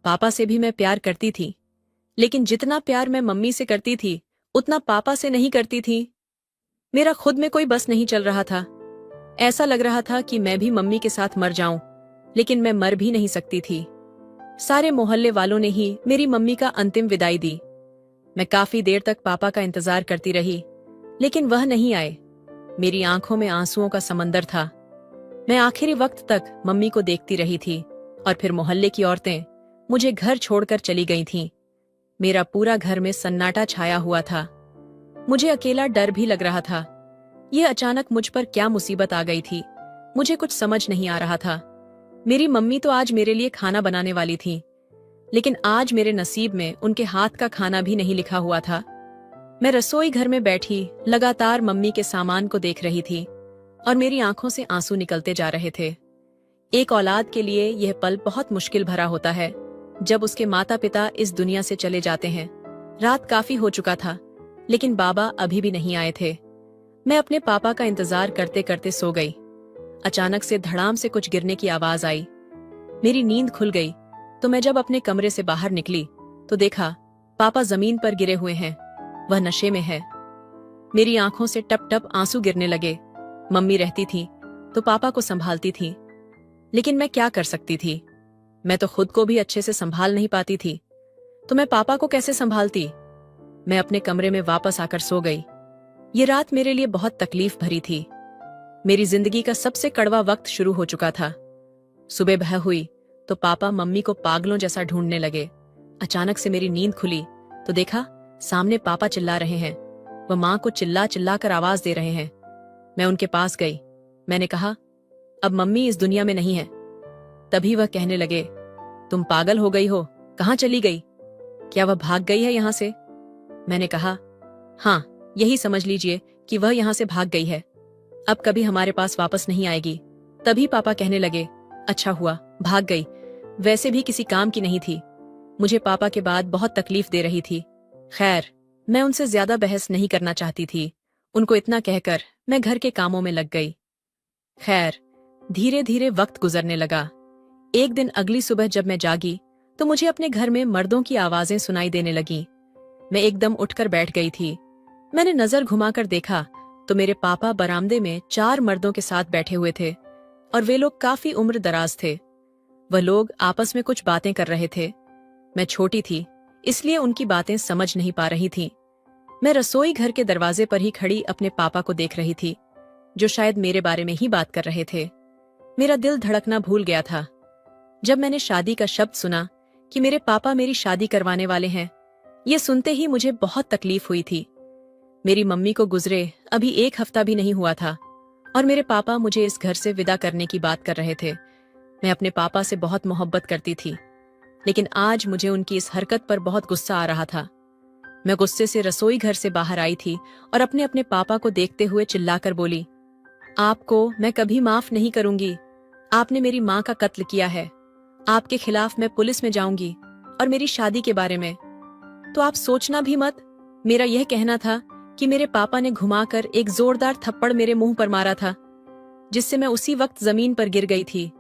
पापा से भी मैं प्यार करती थी, लेकिन जितना प्यार मैं मम्मी से करती थी उतना पापा से नहीं करती थी। मेरा खुद में कोई बस नहीं चल रहा था। ऐसा लग रहा था कि मैं भी मम्मी के साथ मर जाऊं, लेकिन मैं मर भी नहीं सकती थी। सारे मोहल्ले वालों ने ही मेरी मम्मी का अंतिम विदाई दी। मैं काफी देर तक पापा का इंतजार करती रही, लेकिन वह नहीं आए। मेरी आंखों में आंसुओं का समंदर था। मैं आखिरी वक्त तक मम्मी को देखती रही थी और फिर मोहल्ले की औरतें मुझे घर छोड़कर चली गई थीं। मेरा पूरा घर में सन्नाटा छाया हुआ था। मुझे अकेला डर भी लग रहा था। यह अचानक मुझ पर क्या मुसीबत आ गई थी, मुझे कुछ समझ नहीं आ रहा था। मेरी मम्मी तो आज मेरे लिए खाना बनाने वाली थी, लेकिन आज मेरे नसीब में उनके हाथ का खाना भी नहीं लिखा हुआ था। मैं रसोई घर में बैठी लगातार मम्मी के सामान को देख रही थी और मेरी आंखों से आंसू निकलते जा रहे थे। एक औलाद के लिए यह पल बहुत मुश्किल भरा होता है जब उसके माता पिता इस दुनिया से चले जाते हैं। रात काफी हो चुका था, लेकिन बाबा अभी भी नहीं आए थे। मैं अपने पापा का इंतजार करते करते सो गई। अचानक से धड़ाम से कुछ गिरने की आवाज आई। मेरी नींद खुल गई तो मैं जब अपने कमरे से बाहर निकली तो देखा पापा जमीन पर गिरे हुए हैं। वह नशे में है। मेरी आंखों से टप टप आंसू गिरने लगे। मम्मी रहती थी तो पापा को संभालती थी, लेकिन मैं क्या कर सकती थी। मैं तो खुद को भी अच्छे से संभाल नहीं पाती थी, तो मैं पापा को कैसे संभालती। मैं अपने कमरे में वापस आकर सो गई। ये रात मेरे लिए बहुत तकलीफ भरी थी। मेरी जिंदगी का सबसे कड़वा वक्त शुरू हो चुका था। सुबह भय हुई तो पापा मम्मी को पागलों जैसा ढूंढने लगे। अचानक से मेरी नींद खुली तो देखा सामने पापा चिल्ला रहे हैं। वह माँ को चिल्ला चिल्ला कर आवाज दे रहे हैं। मैं उनके पास गई। मैंने कहा, अब मम्मी इस दुनिया में नहीं है। तभी वह कहने लगे, तुम पागल हो गई हो, कहाँ चली गई? क्या वह भाग गई है यहाँ से? मैंने कहा, हाँ, यही समझ लीजिए कि वह यहाँ से भाग गई है। अब कभी हमारे पास वापस नहीं आएगी। तभी पापा कहने लगे, अच्छा हुआ भाग गई, वैसे भी किसी काम की नहीं थी। मुझे पापा के बाद बहुत तकलीफ दे रही थी। खैर, मैं उनसे ज्यादा बहस नहीं करना चाहती थी। उनको इतना कहकर मैं घर के कामों में लग गई। खैर, धीरे धीरे वक्त गुजरने लगा। एक दिन अगली सुबह जब मैं जागी तो मुझे अपने घर में मर्दों की आवाजें सुनाई देने लगीं। मैं एकदम उठकर बैठ गई थी। मैंने नजर घुमाकर देखा तो मेरे पापा बरामदे में 4 मर्दों के साथ बैठे हुए थे और वे लोग काफी उम्र दराज थे। वह लोग आपस में कुछ बातें कर रहे थे। मैं छोटी थी, इसलिए उनकी बातें समझ नहीं पा रही थी। मैं रसोई घर के दरवाजे पर ही खड़ी अपने पापा को देख रही थी, जो शायद मेरे बारे में ही बात कर रहे थे। मेरा दिल धड़कना भूल गया था जब मैंने शादी का शब्द सुना कि मेरे पापा मेरी शादी करवाने वाले हैं। ये सुनते ही मुझे बहुत तकलीफ हुई थी। मेरी मम्मी को गुजरे अभी 1 हफ्ता भी नहीं हुआ था और मेरे पापा मुझे इस घर से विदा करने की बात कर रहे थे। मैं अपने पापा से बहुत मोहब्बत करती थी, लेकिन आज मुझे उनकी इस हरकत पर बहुत गुस्सा आ रहा था। मैं गुस्से से रसोई घर से बाहर आई थी और अपने अपने पापा को देखते हुए चिल्लाकर बोली, आपको मैं कभी माफ नहीं करूंगी। आपने मेरी माँ का कत्ल किया है। आपके खिलाफ मैं पुलिस में जाऊंगी और मेरी शादी के बारे में तो आप सोचना भी मत। मेरा यह कहना था कि मेरे पापा ने घुमाकर एक जोरदार थप्पड़ मेरे मुंह पर मारा था, जिससे मैं उसी वक्त जमीन पर गिर गई थी।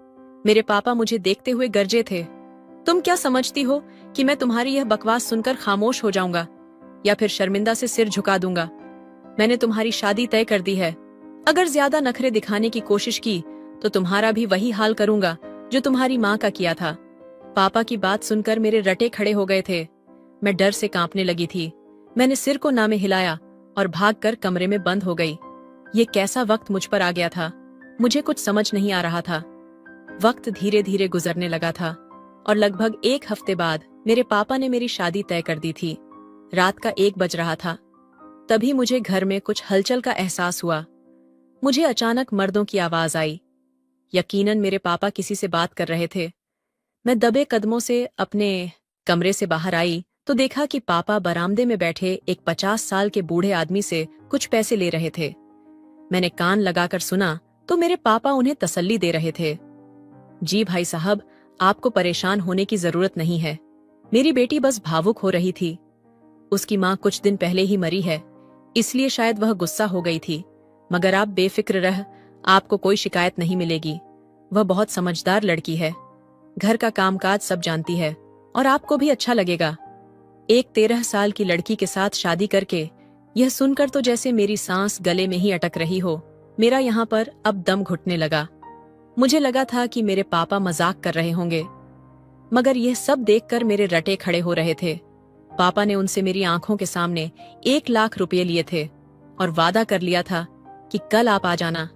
मेरे पापा मुझे देखते हुए गरजे थे, तुम क्या समझती हो कि मैं तुम्हारी यह बकवास सुनकर खामोश हो जाऊंगा या फिर शर्मिंदा से सिर झुका दूंगा? मैंने तुम्हारी शादी तय कर दी है। अगर ज्यादा नखरे दिखाने की कोशिश की तो तुम्हारा भी वही हाल करूंगा जो तुम्हारी माँ का किया था। पापा की बात सुनकर मेरे रटे खड़े हो गए थे। मैं डर से कांपने लगी थी। मैंने सिर को ना में हिलाया और भागकर कमरे में बंद हो गई। ये कैसा वक्त मुझ पर आ गया था, मुझे कुछ समझ नहीं आ रहा था। वक्त धीरे धीरे गुजरने लगा था और लगभग 1 हफ्ते बाद मेरे पापा ने मेरी शादी तय कर दी थी। रात का 1 बज रहा था। तभी मुझे घर में कुछ हलचल का एहसास हुआ। मुझे अचानक मर्दों की आवाज आई। यकीनन मेरे पापा किसी से बात कर रहे थे। मैं दबे कदमों से अपने कमरे से बाहर आई तो देखा कि पापा बरामदे में बैठे एक 50 साल के बूढ़े आदमी से कुछ पैसे ले रहे थे। मैंने कान लगाकर सुना तो मेरे पापा उन्हें तसल्ली दे रहे थे। जी भाई साहब, आपको परेशान होने की जरूरत नहीं है। मेरी बेटी बस भावुक हो रही थी। उसकी माँ कुछ दिन पहले ही मरी है, इसलिए शायद वह गुस्सा हो गई थी। मगर आप बेफिक्र रह, आपको कोई शिकायत नहीं मिलेगी। वह बहुत समझदार लड़की है, घर का कामकाज सब जानती है और आपको भी अच्छा लगेगा। एक 13 साल की लड़की के साथ शादी करके यह सुनकर तो जैसे मेरी सांस गले में ही अटक रही हो। मेरा यहाँ पर अब दम घुटने लगा। मुझे लगा था कि मेरे पापा मजाक कर रहे होंगे, मगर यह सब देखकर मेरे रटे खड़े हो रहे थे। पापा ने उनसे मेरी आंखों के सामने 1 लाख रुपए लिए थे और वादा कर लिया था कि कल आप आ जाना,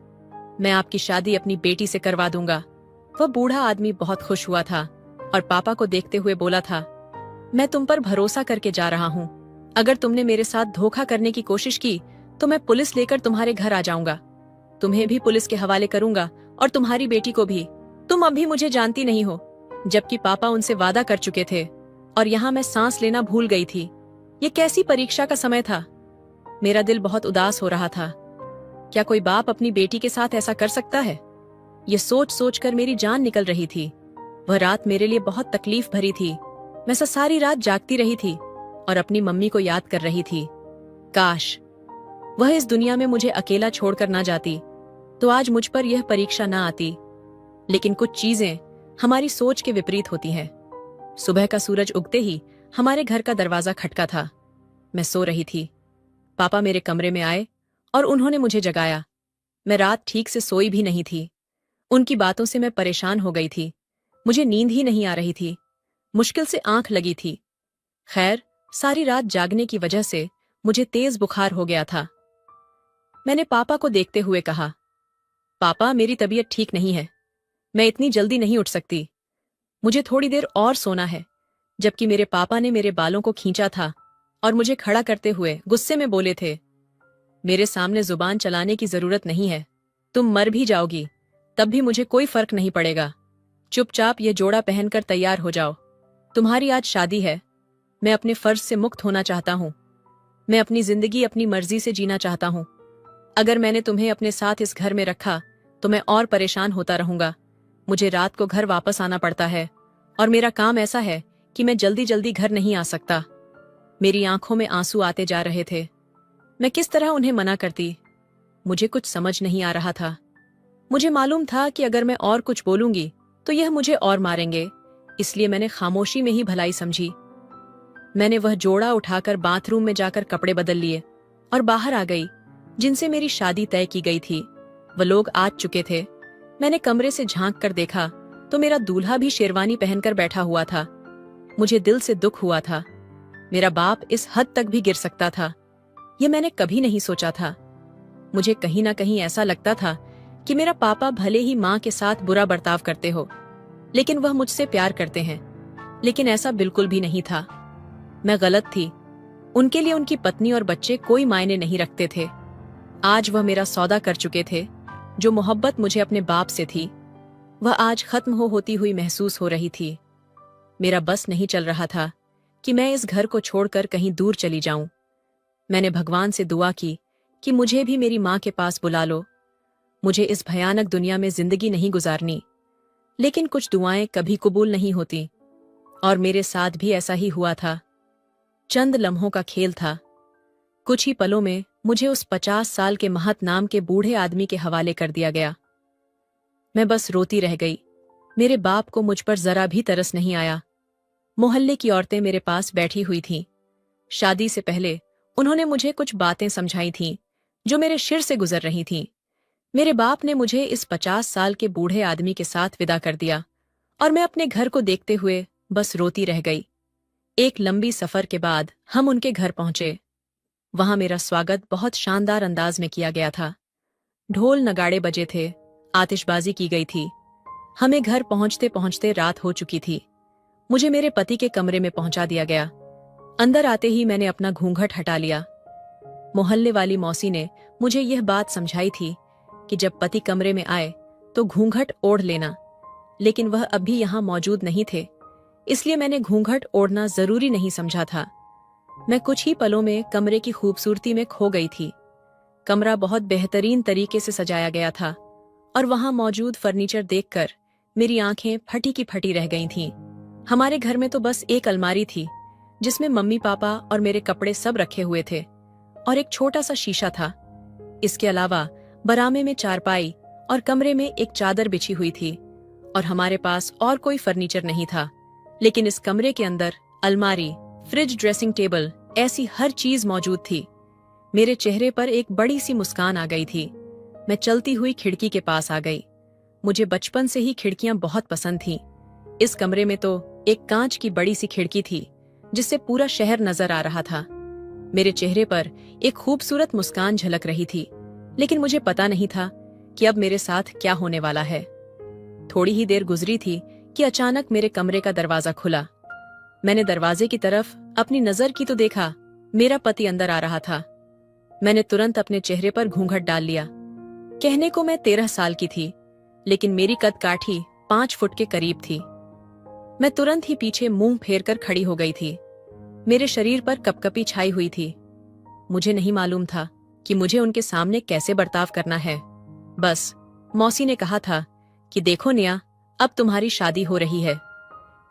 मैं आपकी शादी अपनी बेटी से करवा दूंगा। वह बूढ़ा आदमी बहुत खुश हुआ था और पापा को देखते हुए बोला था, मैं तुम पर भरोसा करके जा रहा हूँ। अगर तुमने मेरे साथ धोखा करने की कोशिश की तो मैं पुलिस लेकर तुम्हारे घर आ जाऊंगा। तुम्हें भी पुलिस के हवाले करूंगा और तुम्हारी बेटी को भी। तुम अभी मुझे जानती नहीं हो। जबकि पापा उनसे वादा कर चुके थे और यहाँ मैं सांस लेना भूल गई थी। ये कैसी परीक्षा का समय था। मेरा दिल बहुत उदास हो रहा था। क्या कोई बाप अपनी बेटी के साथ ऐसा कर सकता है? ये सोच सोच कर मेरी जान निकल रही थी। वह रात मेरे लिए बहुत तकलीफ भरी थी। मैं सारी रात जागती रही थी और अपनी मम्मी को याद कर रही थी। काश वह इस दुनिया में मुझे अकेला छोड़कर ना जाती तो आज मुझ पर यह परीक्षा ना आती। लेकिन कुछ चीजें हमारी सोच के विपरीत होती हैं। सुबह का सूरज उगते ही हमारे घर का दरवाजा खटका था। मैं सो रही थी। पापा मेरे कमरे में आए और उन्होंने मुझे जगाया। मैं रात ठीक से सोई भी नहीं थी। उनकी बातों से मैं परेशान हो गई थी। मुझे नींद ही नहीं आ रही थी। मुश्किल से आंख लगी थी। खैर, सारी रात जागने की वजह से मुझे तेज बुखार हो गया था। मैंने पापा को देखते हुए कहा, पापा मेरी तबीयत ठीक नहीं है, मैं इतनी जल्दी नहीं उठ सकती, मुझे थोड़ी देर और सोना है। जबकि मेरे पापा ने मेरे बालों को खींचा था और मुझे खड़ा करते हुए गुस्से में बोले थे, मेरे सामने जुबान चलाने की जरूरत नहीं है। तुम मर भी जाओगी तब भी मुझे कोई फर्क नहीं पड़ेगा। चुपचाप ये जोड़ा पहनकर तैयार हो जाओ। तुम्हारी आज शादी है। मैं अपने फर्ज से मुक्त होना चाहता हूँ। मैं अपनी जिंदगी अपनी मर्जी से जीना चाहता हूँ। अगर मैंने तुम्हें अपने साथ इस घर में रखा तो मैं और परेशान होता रहूंगा। मुझे रात को घर वापस आना पड़ता है और मेरा काम ऐसा है कि मैं जल्दी जल्दी घर नहीं आ सकता। मेरी आंखों में आंसू आते जा रहे थे। मैं किस तरह उन्हें मना करती? मुझे कुछ समझ नहीं आ रहा था। मुझे मालूम था कि अगर मैं और कुछ बोलूंगी तो यह मुझे और मारेंगे, इसलिए मैंने खामोशी में ही भलाई समझी। मैंने वह जोड़ा उठाकर बाथरूम में जाकर कपड़े बदल लिए और बाहर आ गई जिनसे मेरी शादी तय की गई थी। वह लोग आ चुके थे। मैंने कमरे से झांक कर देखा तो मेरा दूल्हा भी शेरवानी पहनकर बैठा हुआ था। मुझे दिल से दुख हुआ था। मेरा बाप इस हद तक भी गिर सकता था, यह मैंने कभी नहीं सोचा था। मुझे कहीं ना कहीं ऐसा लगता था कि मेरा पापा भले ही माँ के साथ बुरा बर्ताव करते हो, लेकिन वह मुझसे प्यार करते हैं। लेकिन ऐसा बिल्कुल भी नहीं था। मैं गलत थी। उनके लिए उनकी पत्नी और बच्चे कोई मायने नहीं रखते थे। आज वह मेरा सौदा कर चुके थे। जो मोहब्बत मुझे अपने बाप से थी वह आज खत्म होती हुई महसूस हो रही थी। मेरा बस नहीं चल रहा था कि मैं इस घर को छोड़कर कहीं दूर चली जाऊं। मैंने भगवान से दुआ की कि मुझे भी मेरी माँ के पास बुला लो। मुझे इस भयानक दुनिया में जिंदगी नहीं गुजारनी। लेकिन कुछ दुआएं कभी कबूल नहीं होती, और मेरे साथ भी ऐसा ही हुआ था। चंद लम्हों का खेल था। कुछ ही पलों में मुझे उस 50 साल के महत नाम के बूढ़े आदमी के हवाले कर दिया गया। मैं बस रोती रह गई। मेरे बाप को मुझ पर जरा भी तरस नहीं आया। मोहल्ले की औरतें मेरे पास बैठी हुई थीं। शादी से पहले उन्होंने मुझे कुछ बातें समझाई थीं जो मेरे सिर से गुजर रही थीं। मेरे बाप ने मुझे इस 50 साल के बूढ़े आदमी के साथ विदा कर दिया, और मैं अपने घर को देखते हुए बस रोती रह गई। एक लंबी सफर के बाद हम उनके घर पहुंचे। वहां मेरा स्वागत बहुत शानदार अंदाज में किया गया था। ढोल नगाड़े बजे थे, आतिशबाजी की गई थी। हमें घर पहुंचते पहुंचते रात हो चुकी थी। मुझे मेरे पति के कमरे में पहुंचा दिया गया। अंदर आते ही मैंने अपना घूंघट हटा लिया। मोहल्ले वाली मौसी ने मुझे यह बात समझाई थी कि जब पति कमरे में आए तो घूंघट ओढ़ लेना, लेकिन वह अभी यहां मौजूद नहीं थे, इसलिए मैंने घूंघट ओढ़ना जरूरी नहीं समझा था। मैं कुछ ही पलों में कमरे की खूबसूरती में खो गई थी। कमरा बहुत बेहतरीन तरीके से सजाया गया था, और वहां मौजूद फर्नीचर देखकर मेरी आंखें फटी की फटी रह गई थीं। हमारे घर में तो बस एक अलमारी थी जिसमें मम्मी पापा और मेरे कपड़े सब रखे हुए थे, और एक छोटा सा शीशा था। इसके अलावा बरामदे में चारपाई और कमरे में एक चादर बिछी हुई थी, और हमारे पास और कोई फर्नीचर नहीं था। लेकिन इस कमरे के अंदर अलमारी, फ्रिज, ड्रेसिंग टेबल, ऐसी हर चीज मौजूद थी। मेरे चेहरे पर एक बड़ी सी मुस्कान आ गई थी। मैं चलती हुई खिड़की के पास आ गई। मुझे बचपन से ही खिड़कियां बहुत पसंद थीं। इस कमरे में तो एक कांच की बड़ी सी खिड़की थी जिससे पूरा शहर नजर आ रहा था। मेरे चेहरे पर एक खूबसूरत मुस्कान झलक रही थी, लेकिन मुझे पता नहीं था कि अब मेरे साथ क्या होने वाला है। थोड़ी ही देर गुजरी थी कि अचानक मेरे कमरे का दरवाजा खुला। मैंने दरवाजे की तरफ अपनी नजर की तो देखा, मेरा पति अंदर आ रहा था। मैंने तुरंत अपने चेहरे पर घूंघट डाल लिया। कहने को मैं 13 साल की थी, लेकिन मेरी कद काठी 5 फुट के करीब थी। मैं तुरंत ही पीछे मुंह फेर कर खड़ी हो गई थी। मेरे शरीर पर कपकपी छाई हुई थी। मुझे नहीं मालूम था कि मुझे उनके सामने कैसे बर्ताव करना है। बस मौसी ने कहा था कि देखो निया, अब तुम्हारी शादी हो रही है।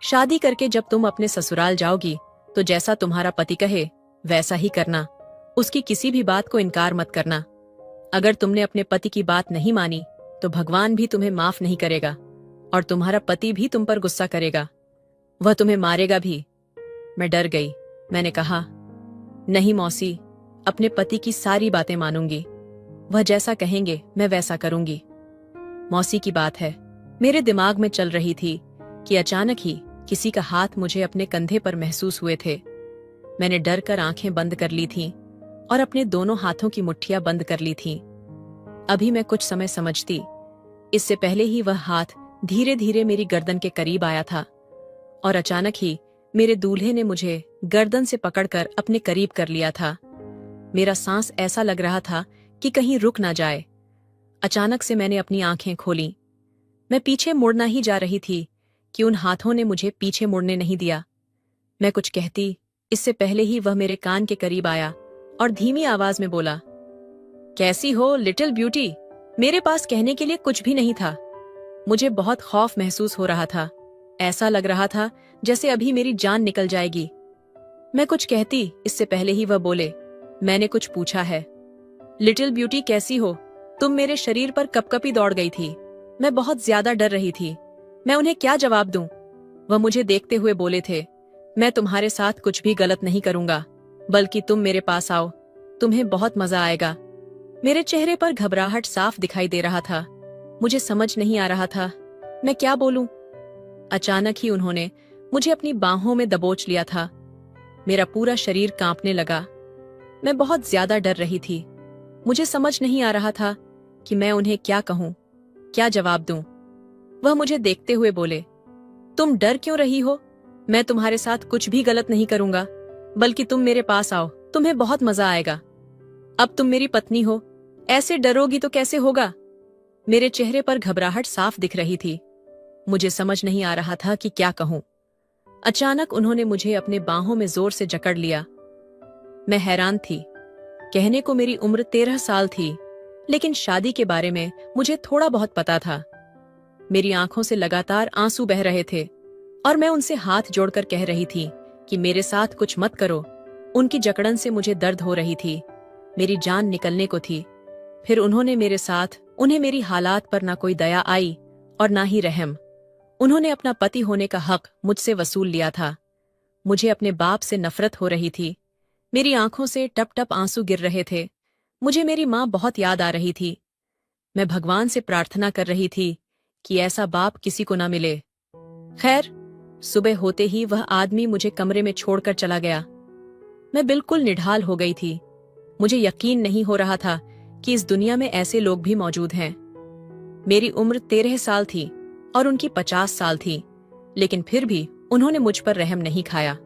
शादी करके जब तुम अपने ससुराल जाओगी तो जैसा तुम्हारा पति कहे वैसा ही करना। उसकी किसी भी बात को इनकार मत करना। अगर तुमने अपने पति की बात नहीं मानी तो भगवान भी तुम्हें माफ नहीं करेगा, और तुम्हारा पति भी तुम पर गुस्सा करेगा। वह तुम्हें मारेगा भी। मैं डर गई। मैंने कहा, नहीं मौसी, अपने पति की सारी बातें मानूंगी। वह जैसा कहेंगे मैं वैसा करूंगी। मौसी की बात है, मेरे दिमाग में चल रही थी कि अचानक ही किसी का हाथ मुझे अपने कंधे पर महसूस हुए थे। मैंने डर कर आंखें बंद कर ली थीं और अपने दोनों हाथों की मुट्ठियां बंद कर ली थीं। अभी मैं कुछ समय समझती, इससे पहले ही वह हाथ धीरे धीरे मेरी गर्दन के करीब आया था, और अचानक ही मेरे दूल्हे ने मुझे गर्दन से पकड़कर अपने करीब कर लिया था। मेरा सांस ऐसा लग रहा था कि कहीं रुक ना जाए। अचानक से मैंने अपनी आंखें खोलीं। मैं पीछे मुड़ना ही जा रही थी कि उन हाथों ने मुझे पीछे मुड़ने नहीं दिया। मैं कुछ कहती, इससे पहले ही वह मेरे कान के करीब आया और धीमी आवाज में बोला, कैसी हो लिटिल ब्यूटी। मेरे पास कहने के लिए कुछ भी नहीं था। मुझे बहुत खौफ महसूस हो रहा था। ऐसा लग रहा था जैसे अभी मेरी जान निकल जाएगी। मैं कुछ कहती, इससे पहले ही वह बोले, मैंने कुछ पूछा है। लिटिल ब्यूटी कैसी हो। तुम मेरे शरीर पर कपकपी दौड़ गई थी। मैं बहुत ज्यादा डर रही थी। मैं उन्हें क्या जवाब दूं? वह मुझे देखते हुए बोले थे, मैं तुम्हारे साथ कुछ भी गलत नहीं करूंगा, बल्कि तुम मेरे पास आओ, तुम्हें बहुत मजा आएगा। मेरे चेहरे पर घबराहट साफ दिखाई दे रहा था। मुझे समझ नहीं आ रहा था मैं क्या बोलूं। अचानक ही उन्होंने मुझे अपनी बाहों में दबोच लिया था। मेरा पूरा शरीर कांपने लगा। मैं बहुत ज्यादा डर रही थी। मुझे समझ नहीं आ रहा था कि मैं उन्हें क्या कहूं, क्या जवाब दूं। वह मुझे देखते हुए बोले, तुम डर क्यों रही हो? मैं तुम्हारे साथ कुछ भी गलत नहीं करूंगा, बल्कि तुम मेरे पास आओ, तुम्हें बहुत मजा आएगा। अब तुम मेरी पत्नी हो, ऐसे डरोगी तो कैसे होगा? मेरे चेहरे पर घबराहट साफ दिख रही थी। मुझे समझ नहीं आ रहा था कि क्या कहूं। अचानक उन्होंने मुझे अपने बाहों में जोर से जकड़ लिया। मैं हैरान थी। कहने को मेरी उम्र 13 साल थी, लेकिन शादी के बारे में मुझे थोड़ा बहुत पता था। मेरी आंखों से लगातार आंसू बह रहे थे और मैं उनसे हाथ जोड़कर कह रही थी कि मेरे साथ कुछ मत करो। उनकी जकड़न से मुझे दर्द हो रही थी, मेरी जान निकलने को थी। फिर उन्हें मेरी हालात पर ना कोई दया आई और ना ही रहम। उन्होंने अपना पति होने का हक मुझसे वसूल लिया था। मुझे अपने बाप से नफरत हो रही थी। मेरी आंखों से टप टप आंसू गिर रहे थे। मुझे मेरी माँ बहुत याद आ रही थी। मैं भगवान से प्रार्थना कर रही थी कि ऐसा बाप किसी को ना मिले। खैर, सुबह होते ही वह आदमी मुझे कमरे में छोड़कर चला गया। मैं बिल्कुल निढाल हो गई थी। मुझे यकीन नहीं हो रहा था कि इस दुनिया में ऐसे लोग भी मौजूद हैं। मेरी उम्र 13 साल थी और उनकी 50 साल थी, लेकिन फिर भी उन्होंने मुझ पर रहम नहीं खाया।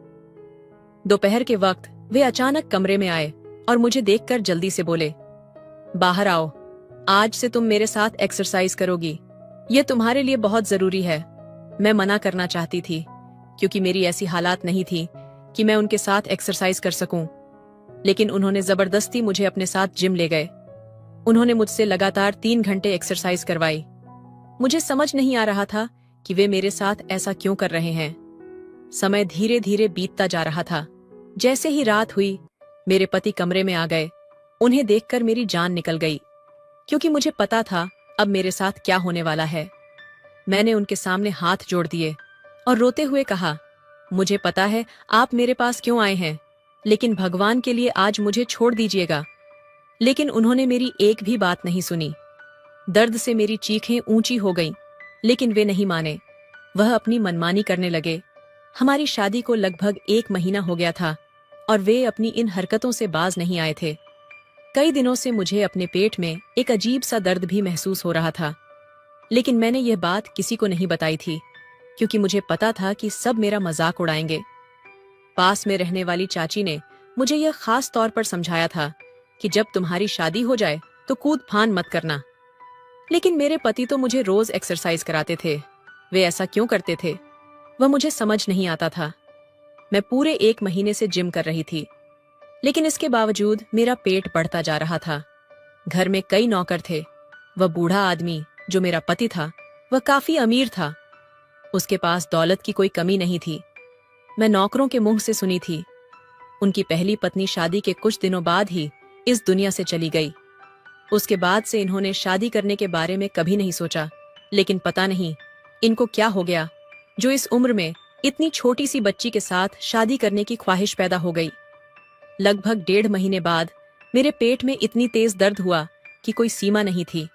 दोपहर के वक्त वे अचानक कमरे में आए और मुझे देखकर जल्दी से बोले, बाहर आओ, आज से तुम मेरे साथ एक्सरसाइज करोगी। यह तुम्हारे लिए बहुत जरूरी है। मैं मना करना चाहती थी क्योंकि मेरी ऐसी हालात नहीं थी कि मैं उनके साथ एक्सरसाइज कर सकूं, लेकिन उन्होंने जबरदस्ती मुझे अपने साथ जिम ले गए। उन्होंने मुझसे लगातार 3 घंटे एक्सरसाइज करवाई। मुझे समझ नहीं आ रहा था कि वे मेरे साथ ऐसा क्यों कर रहे हैं। समय धीरे धीरे बीतता जा रहा था। जैसे ही रात हुई, मेरे पति कमरे में आ गए। उन्हें देखकर मेरी जान निकल गई, क्योंकि मुझे पता था अब मेरे साथ क्या होने वाला है। मैंने उनके सामने हाथ जोड़ दिए और रोते हुए कहा, मुझे पता है आप मेरे पास क्यों आए हैं, लेकिन भगवान के लिए आज मुझे छोड़ दीजिएगा। लेकिन उन्होंने मेरी एक भी बात नहीं सुनी। दर्द से मेरी चीखें ऊंची हो गईं, लेकिन वे नहीं माने। वह अपनी मनमानी करने लगे। हमारी शादी को लगभग 1 महीना हो गया था और वे अपनी इन हरकतों से बाज नहीं आए थे। कई दिनों से मुझे अपने पेट में एक अजीब सा दर्द भी महसूस हो रहा था, लेकिन मैंने यह बात किसी को नहीं बताई थी, क्योंकि मुझे पता था कि सब मेरा मजाक उड़ाएंगे। पास में रहने वाली चाची ने मुझे यह खास तौर पर समझाया था कि जब तुम्हारी शादी हो जाए तो कूद फान मत करना। लेकिन मेरे पति तो मुझे रोज एक्सरसाइज कराते थे। वे ऐसा क्यों करते थे, वह मुझे समझ नहीं आता था। मैं पूरे 1 महीने से जिम कर रही थी, लेकिन इसके बावजूद मेरा पेट बढ़ता जा रहा था। घर में कई नौकर थे। वह बूढ़ा आदमी जो मेरा पति था, वह काफी अमीर था। उसके पास दौलत की कोई कमी नहीं थी। मैं नौकरों के मुंह से सुनी थी। उनकी पहली पत्नी शादी के कुछ दिनों बाद ही इस दुनिया से चली गई। उसके बाद से इन्होंने शादी करने के बारे में कभी नहीं सोचा, लेकिन पता नहीं इनको क्या हो गया जो इस उम्र में इतनी छोटी सी बच्ची के साथ शादी करने की ख्वाहिश पैदा हो गई। लगभग 1.5 महीने बाद मेरे पेट में इतनी तेज दर्द हुआ कि कोई सीमा नहीं थी।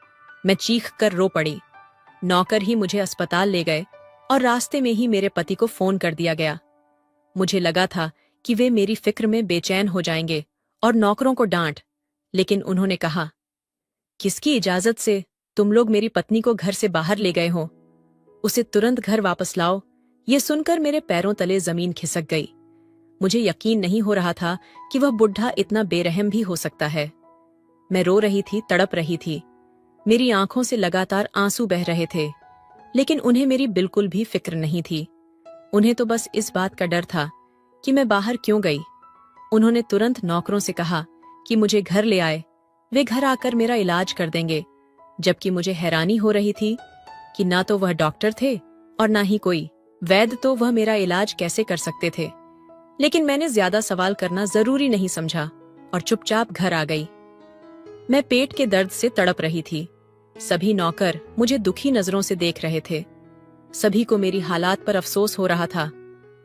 मैं चीख कर रो पड़ी। नौकर ही मुझे अस्पताल ले गए और रास्ते में ही मेरे पति को फोन कर दिया गया। मुझे लगा था कि वे मेरी फिक्र में बेचैन हो जाएंगे और नौकरों को डांट, लेकिन उन्होंने कहा, किसकी इजाजत से तुम लोग मेरी पत्नी को घर से बाहर ले गए हो? उसे तुरंत घर वापस लाओ। ये सुनकर मेरे पैरों तले जमीन खिसक गई। मुझे यकीन नहीं हो रहा था कि वह बुढ़ा इतना बेरहम भी हो सकता है। मैं रो रही थी, तड़प रही थी। मेरी आंखों से लगातार आंसू बह रहे थे, लेकिन उन्हें मेरी बिल्कुल भी फिक्र नहीं थी। उन्हें तो बस इस बात का डर था कि मैं बाहर क्यों गई। उन्होंने तुरंत नौकरों से कहा कि मुझे घर ले आए, वे घर आकर मेरा इलाज कर देंगे। जबकि मुझे हैरानी हो रही थी कि ना तो वह डॉक्टर थे और ना ही कोई वैद्य, तो वह मेरा इलाज कैसे कर सकते थे। लेकिन मैंने ज्यादा सवाल करना जरूरी नहीं समझा और चुपचाप घर आ गई। मैं पेट के दर्द से तड़प रही थी। सभी नौकर मुझे दुखी नजरों से देख रहे थे। सभी को मेरी हालात पर अफसोस हो रहा था,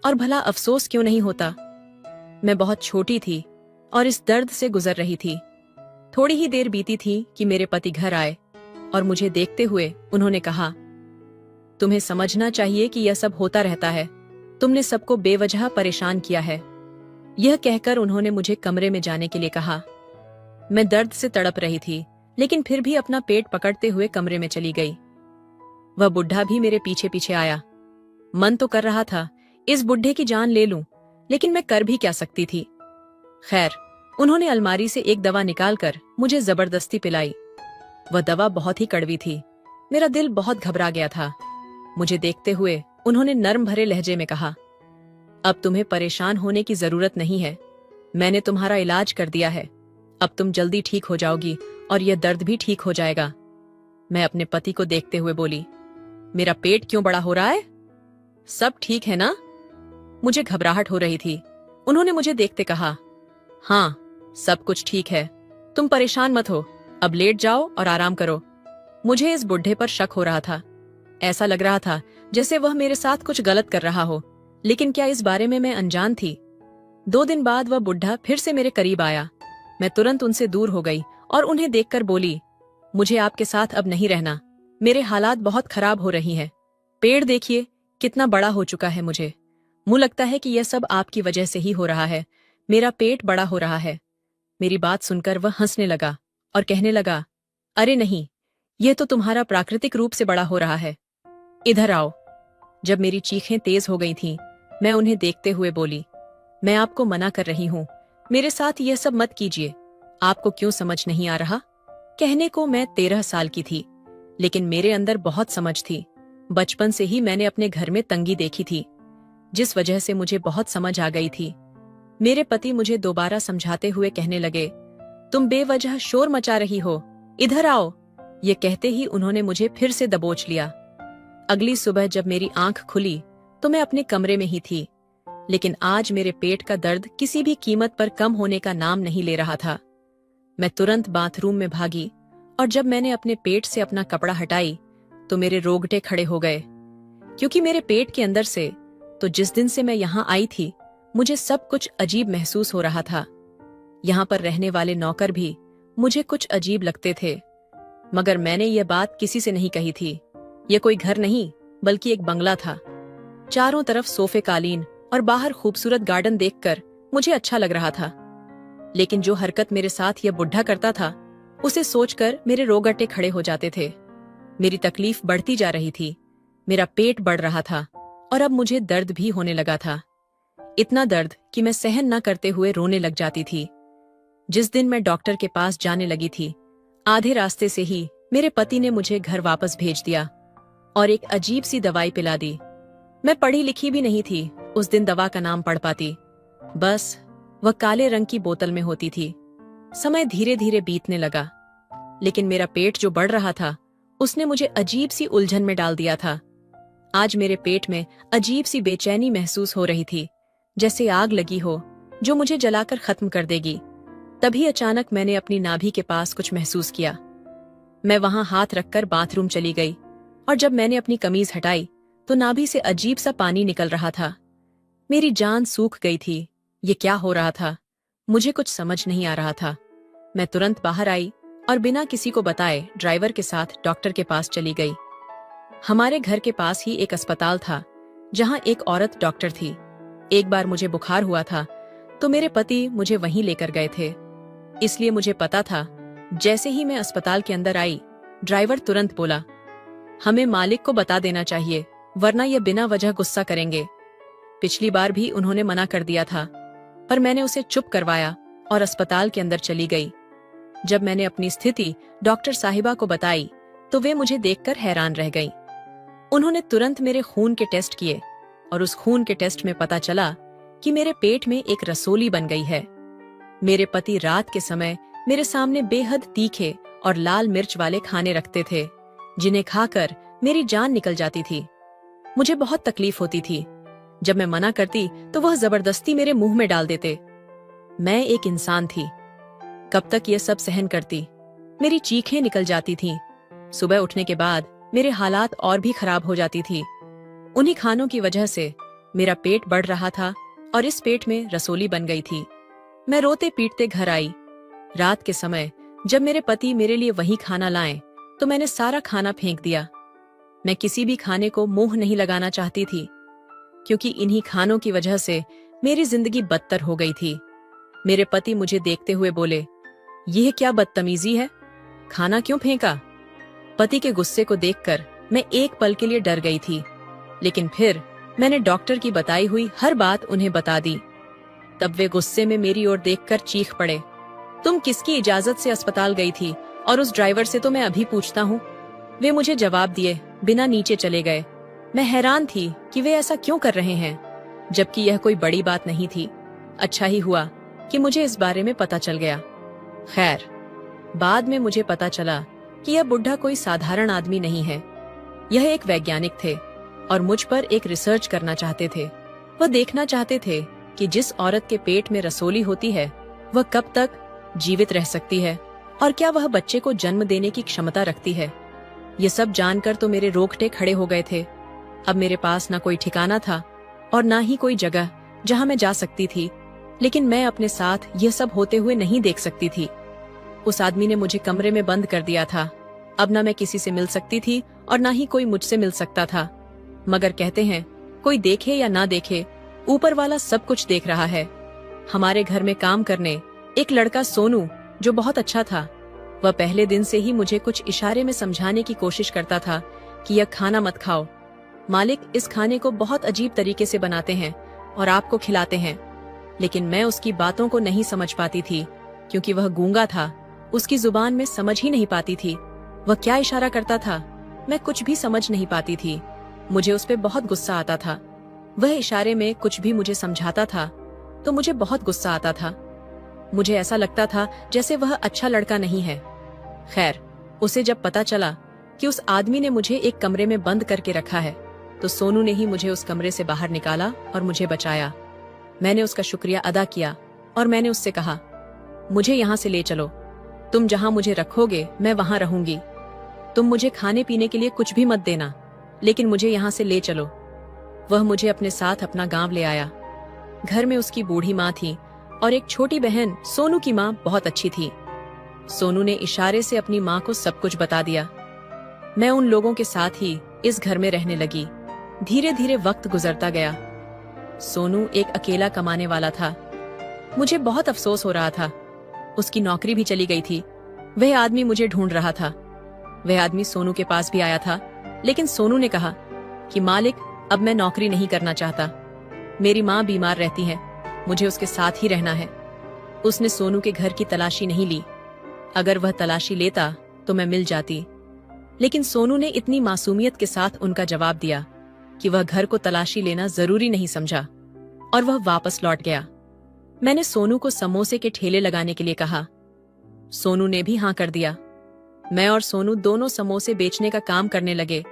और भला अफसोस क्यों नहीं होता। मैं बहुत छोटी थी और इस दर्द से गुजर रही थी। थोड़ी ही देर बीती थी कि मेरे पति घर आए और मुझे देखते हुए उन्होंने कहा, तुम्हें समझना चाहिए कि यह सब होता रहता है। तुमने सबको बेवजह परेशान किया है। यह कहकर उन्होंने मुझे कमरे में जाने के लिए कहा। मैं दर्द से तड़प रही थी, लेकिन फिर भी अपना पेट पकड़ते हुए कमरे में चली गई। वह बुढ़ा भी मेरे पीछे पीछे आया। मन तो कर रहा था इस बुढ़े की जान ले लूं, लेकिन मैं कर भी क्या सकती थी। खैर, उन्होंने अलमारी से एक दवा निकालकर मुझे जबरदस्ती पिलाई। वह दवा बहुत ही कड़वी थी। मेरा दिल बहुत घबरा गया था। मुझे देखते हुए उन्होंने नर्म भरे लहजे में कहा, अब तुम्हें परेशान होने की जरूरत नहीं है। मैंने तुम्हारा इलाज कर दिया है। अब तुम जल्दी ठीक हो जाओगी और यह दर्द भी ठीक हो जाएगा। मैं अपने पति को देखते हुए बोली, मेरा पेट क्यों बड़ा हो रहा है? सब ठीक है ना? मुझे घबराहट हो रही थी। उन्होंने मुझे देखते कहा, हाँ, सब कुछ ठीक है। तुम परेशान मत हो, अब लेट जाओ और आराम करो। मुझे इस बुढ़े पर शक हो रहा था। ऐसा लग रहा था जैसे वह मेरे साथ कुछ गलत कर रहा हो, लेकिन क्या इस बारे में मैं अनजान थी? 2 दिन बाद वह बुढ़ा फिर से मेरे करीब आया। मैं तुरंत उनसे दूर हो गई और उन्हें देखकर बोली, मुझे आपके साथ अब नहीं रहना। मेरे हालात बहुत खराब हो रही हैं। पेड़ देखिए कितना बड़ा हो चुका है। मुझे लगता है कि यह सब आपकी वजह से ही हो रहा है। मेरा पेट बड़ा हो रहा है। मेरी बात सुनकर वह हंसने लगा और कहने लगा, अरे नहीं, यह तो तुम्हारा प्राकृतिक रूप से बड़ा हो रहा है। इधर आओ। जब मेरी चीखें तेज हो गई थीं, मैं उन्हें देखते हुए बोली, मैं आपको मना कर रही हूं, मेरे साथ यह सब मत कीजिए। आपको क्यों समझ नहीं आ रहा? कहने को मैं 13 साल की थी, लेकिन मेरे अंदर बहुत समझ थी। बचपन से ही मैंने अपने घर में तंगी देखी थी, जिस वजह से मुझे बहुत समझ आ गई थी। मेरे पति मुझे दोबारा समझाते हुए कहने लगे, तुम बेवजह शोर मचा रही हो, इधर आओ। ये कहते ही उन्होंने मुझे फिर से दबोच लिया। अगली सुबह जब मेरी आंख खुली तो मैं अपने कमरे में ही थी, लेकिन आज मेरे पेट का दर्द किसी भी कीमत पर कम होने का नाम नहीं ले रहा था। मैं तुरंत बाथरूम में भागी और जब मैंने अपने पेट से अपना कपड़ा हटाई तो मेरे रोगटे खड़े हो गए, क्योंकि मेरे पेट के अंदर से तो जिस दिन से मैं यहाँ आई थी मुझे सब कुछ अजीब महसूस हो रहा था। यहाँ पर रहने वाले नौकर भी मुझे कुछ अजीब लगते थे, मगर मैंने यह बात किसी से नहीं कही थी। यह कोई घर नहीं बल्कि एक बंगला था। चारों तरफ सोफे कालीन और बाहर खूबसूरत गार्डन देखकर मुझे अच्छा लग रहा था, लेकिन जो हरकत मेरे साथ यह बुढ़ा करता था उसे सोचकर मेरे रोगटे खड़े हो जाते थे। मेरी तकलीफ बढ़ती जा रही थी। मेरा पेट बढ़ रहा था और अब मुझे दर्द भी होने लगा था। इतना दर्द कि मैं सहन न करते हुए रोने लग जाती थी। जिस दिन मैं डॉक्टर के पास जाने लगी थी, आधे रास्ते से ही मेरे पति ने मुझे घर वापस भेज दिया और एक अजीब सी दवाई पिला दी। मैं पढ़ी लिखी भी नहीं थी उस दिन दवा का नाम पढ़ पाती। बस वह काले रंग की बोतल में होती थी। समय धीरे धीरे बीतने लगा, लेकिन मेरा पेट जो बढ़ रहा था उसने मुझे अजीब सी उलझन में डाल दिया था। आज मेरे पेट में अजीब सी बेचैनी महसूस हो रही थी, जैसे आग लगी हो जो मुझे जलाकर खत्म कर देगी। तभी अचानक मैंने अपनी नाभि के पास कुछ महसूस किया। मैं वहां हाथ रखकर बाथरूम चली गई और जब मैंने अपनी कमीज हटाई तो नाभि से अजीब सा पानी निकल रहा था। मेरी जान सूख गई थी। ये क्या हो रहा था? मुझे कुछ समझ नहीं आ रहा था। मैं तुरंत बाहर आई और बिना किसी को बताए ड्राइवर के साथ डॉक्टर के पास चली गई। हमारे घर के पास ही एक अस्पताल था जहां एक औरत डॉक्टर थी। एक बार मुझे बुखार हुआ था तो मेरे पति मुझे वहीं लेकर गए थे, इसलिए मुझे पता था। जैसे ही मैं अस्पताल के अंदर आई, ड्राइवर तुरंत बोला, हमें मालिक को बता देना चाहिए वरना ये बिना वजह गुस्सा करेंगे। पिछली बार भी उन्होंने मना कर दिया था, पर मैंने उसे चुप करवाया और अस्पताल के अंदर चली गई। जब मैंने अपनी स्थिति डॉक्टर साहिबा को बताई तो वे मुझे देखकर हैरान रह गईं। उन्होंने तुरंत मेरे खून के टेस्ट किए और उस खून के टेस्ट में पता चला कि मेरे पेट में एक रसोली बन गई है। मेरे पति रात के समय मेरे सामने बेहद तीखे और लाल मिर्च वाले खाने रखते थे, जिन्हें खाकर मेरी जान निकल जाती थी। मुझे बहुत तकलीफ होती थी। जब मैं मना करती तो वह जबरदस्ती मेरे मुंह में डाल देते। मैं एक इंसान थी, कब तक ये सब सहन करती? मेरी चीखें निकल जाती थीं। सुबह उठने के बाद मेरे हालात और भी खराब हो जाती थी। उन्हीं खानों की वजह से मेरा पेट बढ़ रहा था और इस पेट में रसोली बन गई थी। मैं रोते पीटते घर आई। रात के समय जब मेरे पति मेरे लिए वही खाना लाएं, तो मैंने सारा खाना फेंक दिया। मैं किसी भी खाने को मुंह नहीं लगाना चाहती थी, क्योंकि इन्हीं खानों की वजह से मेरी जिंदगी बदतर हो गई थी। मेरे पति मुझे देखते हुए बोले, यह क्या बदतमीजी है, खाना क्यों फेंका? पति के गुस्से को देखकर मैं एक पल के लिए डर गई थी, लेकिन फिर मैंने डॉक्टर की बताई हुई हर बात उन्हें बता दी। तब वे गुस्से में मेरी ओर देखकर चीख पड़े, तुम किसकी इजाजत से अस्पताल गई थी? और उस ड्राइवर से तो मैं अभी पूछता हूँ। वे मुझे जवाब दिए बिना नीचे चले गए। मैं हैरान थी कि वे ऐसा क्यों कर रहे हैं। जबकि यह कोई बड़ी बात नहीं थी। अच्छा ही हुआ कि मुझे इस बारे में पता चल गया। खैर, बाद में मुझे पता चला कि यह बुढ़ा कोई साधारण आदमी नहीं है। यह एक वैज्ञानिक थे और मुझ पर एक रिसर्च करना चाहते थे। वह देखना चाहते थे कि जिस औरत के पेट में रसोली होती है वह कब तक जीवित रह सकती है और क्या वह बच्चे को जन्म देने की क्षमता रखती है। ये सब जानकर तो मेरे रोंगटे खड़े हो गए थे। अब मेरे पास ना कोई ठिकाना था और ना ही कोई जगह जहां मैं जा सकती थी, लेकिन मैं अपने साथ यह सब होते हुए नहीं देख सकती थी। उस आदमी ने मुझे कमरे में बंद कर दिया था। अब ना मैं किसी से मिल सकती थी और ना ही कोई मुझसे मिल सकता था। मगर कहते हैं, कोई देखे या ना देखे, ऊपर वाला सब कुछ देख रहा है। हमारे घर में काम करने एक लड़का सोनू, जो बहुत अच्छा था, वह पहले दिन से ही मुझे कुछ इशारे में समझाने की कोशिश करता था कि यह खाना मत खाओ, मालिक इस खाने को बहुत अजीब तरीके से बनाते हैं और आपको खिलाते हैं। लेकिन मैं उसकी बातों को नहीं समझ पाती थी, क्योंकि वह गूंगा था। उसकी जुबान में समझ ही नहीं पाती थी। वह क्या इशारा करता था, मैं कुछ भी समझ नहीं पाती थी। मुझे उस पे बहुत गुस्सा आता था। वह इशारे में कुछ भी मुझे समझाता था तो मुझे बहुत गुस्सा आता था। मुझे ऐसा लगता था जैसे वह अच्छा लड़का नहीं है। खैर, उसे जब पता चला कि उस आदमी ने मुझे एक कमरे में बंद करके रखा है, तो सोनू ने ही मुझे उस कमरे से बाहर निकाला और मुझे बचाया। मैंने उसका शुक्रिया अदा किया और मैंने उससे कहा, मुझे यहाँ से ले चलो। तुम जहाँ मुझे रखोगे मैं वहाँ रहूंगी। तुम मुझे खाने पीने के लिए कुछ भी मत देना, लेकिन मुझे यहाँ से ले चलो। वह मुझे अपने साथ अपना गांव ले आया। घर में उसकी बूढ़ी माँ थी और एक छोटी बहन सोनू की माँ बहुत अच्छी थी। सोनू ने इशारे से अपनी माँ को सब कुछ बता दिया। मैं उन लोगों के साथ ही इस घर में रहने लगी। धीरे धीरे वक्त गुजरता गया। सोनू एक अकेला कमाने वाला था। मुझे बहुत अफसोस हो रहा था। उसकी नौकरी भी चली गई थी। वह आदमी मुझे ढूंढ रहा था। वह आदमी सोनू के पास भी आया था, लेकिन सोनू ने कहा कि मालिक, अब मैं नौकरी नहीं करना चाहता। मेरी माँ बीमार रहती है, मुझे उसके साथ ही रहना है। उसने सोनू के घर की तलाशी नहीं ली। अगर वह तलाशी लेता तो मैं मिल जाती, लेकिन सोनू ने इतनी मासूमियत के साथ उनका जवाब दिया कि वह घर को तलाशी लेना जरूरी नहीं समझा और वह वापस लौट गया। मैंने सोनू को समोसे के ठेले लगाने के लिए कहा। सोनू ने भी हाँ कर दिया। मैं और सोनू दोनों समोसे बेचने का काम करने लगे।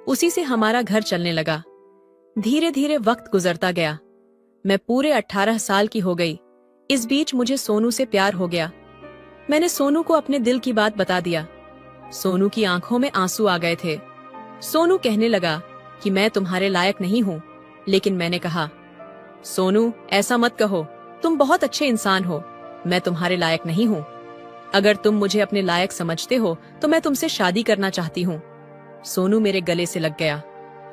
उसी से हमारा घर चलने लगा। धीरे धीरे वक्त गुजरता गया। मैं पूरे 18 साल की हो गई। इस बीच मुझे सोनू से प्यार हो गया। मैंने सोनू को अपने दिल की बात बता दिया। सोनू की आंखों में आंसू आ गए थे। सोनू कहने लगा कि मैं तुम्हारे लायक नहीं हूँ, लेकिन मैंने कहा, सोनू ऐसा मत कहो, तुम बहुत अच्छे इंसान हो। मैं तुम्हारे लायक नहीं हूँ। अगर तुम मुझे अपने लायक समझते हो तो मैं तुमसे शादी करना चाहती हूँ। सोनू मेरे गले से लग गया।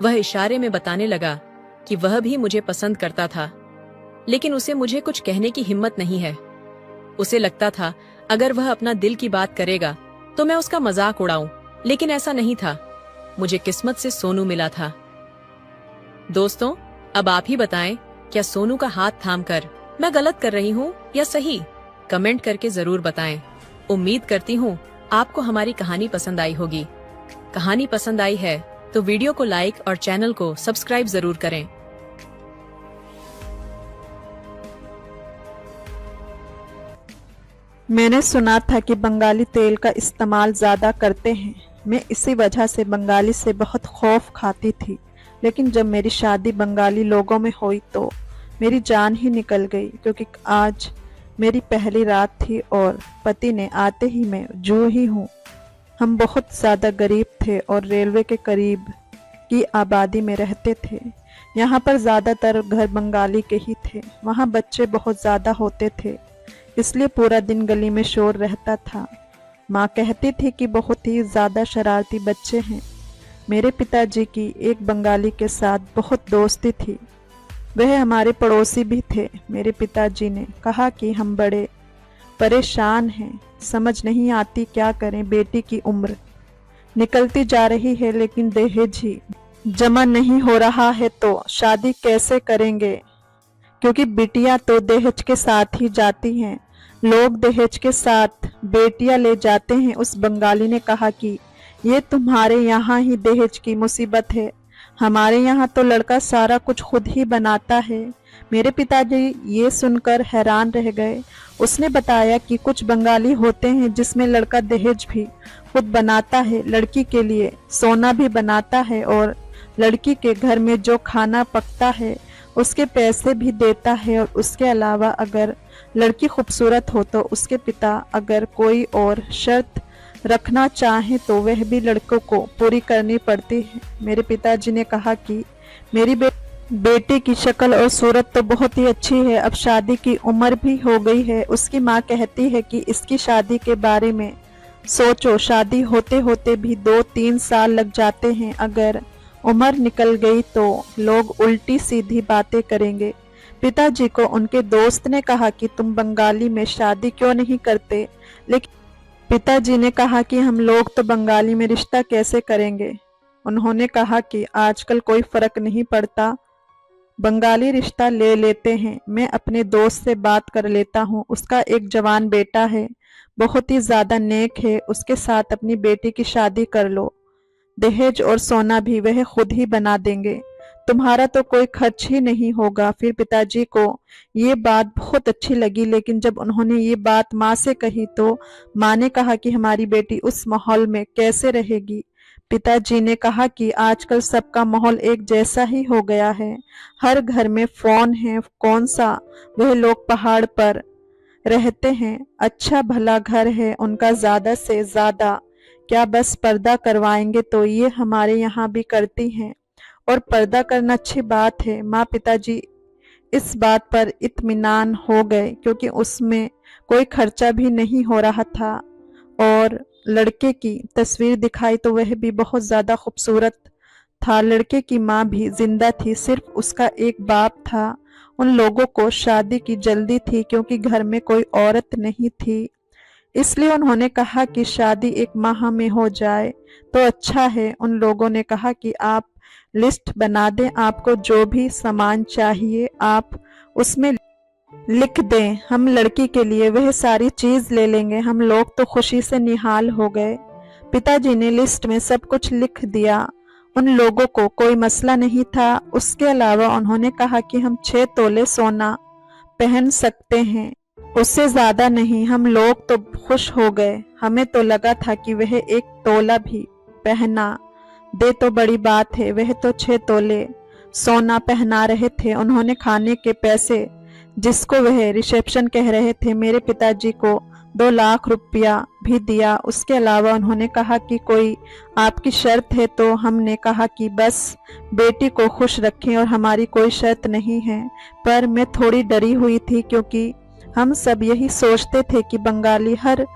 वह इशारे में बताने लगा कि वह भी मुझे पसंद करता था, लेकिन उसे मुझे कुछ कहने की हिम्मत नहीं है। उसे लगता था अगर वह अपना दिल की बात करेगा तो मैं उसका मजाक उड़ाऊं, लेकिन ऐसा नहीं था। मुझे किस्मत से सोनू मिला था। दोस्तों, अब आप ही बताएं, क्या सोनू का हाथ थामकर मैं गलत कर रही हूँ या सही? कमेंट करके जरूर बताएं। उम्मीद करती हूँ आपको हमारी कहानी पसंद आई होगी। कहानी पसंद आई है तो वीडियो को लाइक और चैनल को सब्सक्राइब जरूर करें। मैंने सुना था कि बंगाली तेल का इस्तेमाल ज़्यादा करते हैं। मैं इसी वजह से बंगाली से बहुत खौफ खाती थी, लेकिन जब मेरी शादी बंगाली लोगों में हुई तो मेरी जान ही निकल गई, क्योंकि आज मेरी पहली रात थी और पति ने आते ही मैं जू ही हूँ। हम बहुत ज़्यादा गरीब थे और रेलवे के करीब की आबादी में रहते थे। यहाँ पर ज़्यादातर घर बंगाली के ही थे। वहाँ बच्चे बहुत ज़्यादा होते थे, इसलिए पूरा दिन गली में शोर रहता था। माँ कहती थी कि बहुत ही ज़्यादा शरारती बच्चे हैं। मेरे पिताजी की एक बंगाली के साथ बहुत दोस्ती थी। वह हमारे पड़ोसी भी थे। मेरे पिताजी ने कहा कि हम बड़े परेशान हैं, समझ नहीं आती क्या करें। बेटी की उम्र निकलती जा रही है, लेकिन दहेज ही जमा नहीं हो रहा है, तो शादी कैसे करेंगे? क्योंकि बिटिया तो दहेज के साथ ही जाती हैं। लोग दहेज के साथ बेटियां ले जाते हैं। उस बंगाली ने कहा कि ये तुम्हारे यहाँ ही दहेज की मुसीबत है, हमारे यहाँ तो लड़का सारा कुछ खुद ही बनाता है। मेरे पिताजी ये सुनकर हैरान रह गए। उसने बताया कि कुछ बंगाली होते हैं जिसमें लड़का दहेज भी खुद बनाता है, लड़की के लिए सोना भी बनाता है और लड़की के घर में जो खाना पकता है उसके पैसे भी देता है। और उसके अलावा अगर लड़की खूबसूरत हो तो उसके पिता अगर कोई और शर्त रखना चाहे तो वह भी लड़कों को पूरी करनी पड़ती है। मेरे पिताजी ने कहा कि मेरी बेटी की शक्ल और सूरत तो बहुत ही अच्छी है, अब शादी की उम्र भी हो गई है। उसकी माँ कहती है कि इसकी शादी के बारे में सोचो, शादी होते होते भी 2-3 साल लग जाते हैं। अगर उम्र निकल गई तो लोग उल्टी सीधी बातें करेंगे। पिताजी को उनके दोस्त ने कहा कि तुम बंगाली में शादी क्यों नहीं करते, लेकिन पिताजी ने कहा कि हम लोग तो बंगाली में रिश्ता कैसे करेंगे। उन्होंने कहा कि आजकल कोई फर्क नहीं पड़ता, बंगाली रिश्ता ले लेते हैं। मैं अपने दोस्त से बात कर लेता हूँ, उसका एक जवान बेटा है, बहुत ही ज्यादा नेक है, उसके साथ अपनी बेटी की शादी कर लो। दहेज और सोना भी वह खुद ही बना देंगे, तुम्हारा तो कोई खर्च ही नहीं होगा। फिर पिताजी को ये बात बहुत अच्छी लगी, लेकिन जब उन्होंने ये बात माँ से कही तो माँ ने कहा कि हमारी बेटी उस माहौल में कैसे रहेगी। पिताजी ने कहा कि आजकल सबका माहौल एक जैसा ही हो गया है, हर घर में फोन है, कौन सा वह लोग पहाड़ पर रहते हैं, अच्छा भला घर है उनका, ज्यादा से ज्यादा क्या बस पर्दा करवाएंगे, तो ये हमारे यहाँ भी करती हैं और पर्दा करना अच्छी बात है। माँ पिताजी इस बात पर इत्मीनान हो गए क्योंकि उसमें कोई खर्चा भी नहीं हो रहा था और लड़के की तस्वीर दिखाई तो वह भी बहुत ज्यादा खूबसूरत था। लड़के की माँ भी जिंदा थी, सिर्फ उसका एक बाप था। उन लोगों को शादी की जल्दी थी क्योंकि घर में कोई औरत नहीं थी, इसलिए उन्होंने कहा कि शादी 1 माह में हो जाए तो अच्छा है। उन लोगों ने कहा कि आप लिस्ट बना दें, आपको जो भी सामान चाहिए आप उसमें लिख दें, हम लड़की के लिए वह सारी चीज ले लेंगे। हम लोग तो खुशी से निहाल हो गए। पिताजी ने लिस्ट में सब कुछ लिख दिया, उन लोगों को कोई मसला नहीं था। उसके अलावा उन्होंने कहा कि हम 6 तोले सोना पहन सकते हैं, उससे ज्यादा नहीं। हम लोग तो खुश हो गए, हमें तो लगा था कि वह 1 तोला भी पहना दे तो बड़ी बात है। वह तो 6 तोले सोना पहना रहे थे। उन्होंने खाने के पैसे, जिसको वह रिसेप्शन कह रहे थे, मेरे पिताजी को 2 लाख रुपया भी दिया। उसके अलावा उन्होंने कहा कि कोई आपकी शर्त है, तो हमने कहा कि बस बेटी को खुश रखें और हमारी कोई शर्त नहीं है। पर मैं थोड़ी डरी हुई थी क्योंकि हम सब यही सोचते थे कि बंगाली हर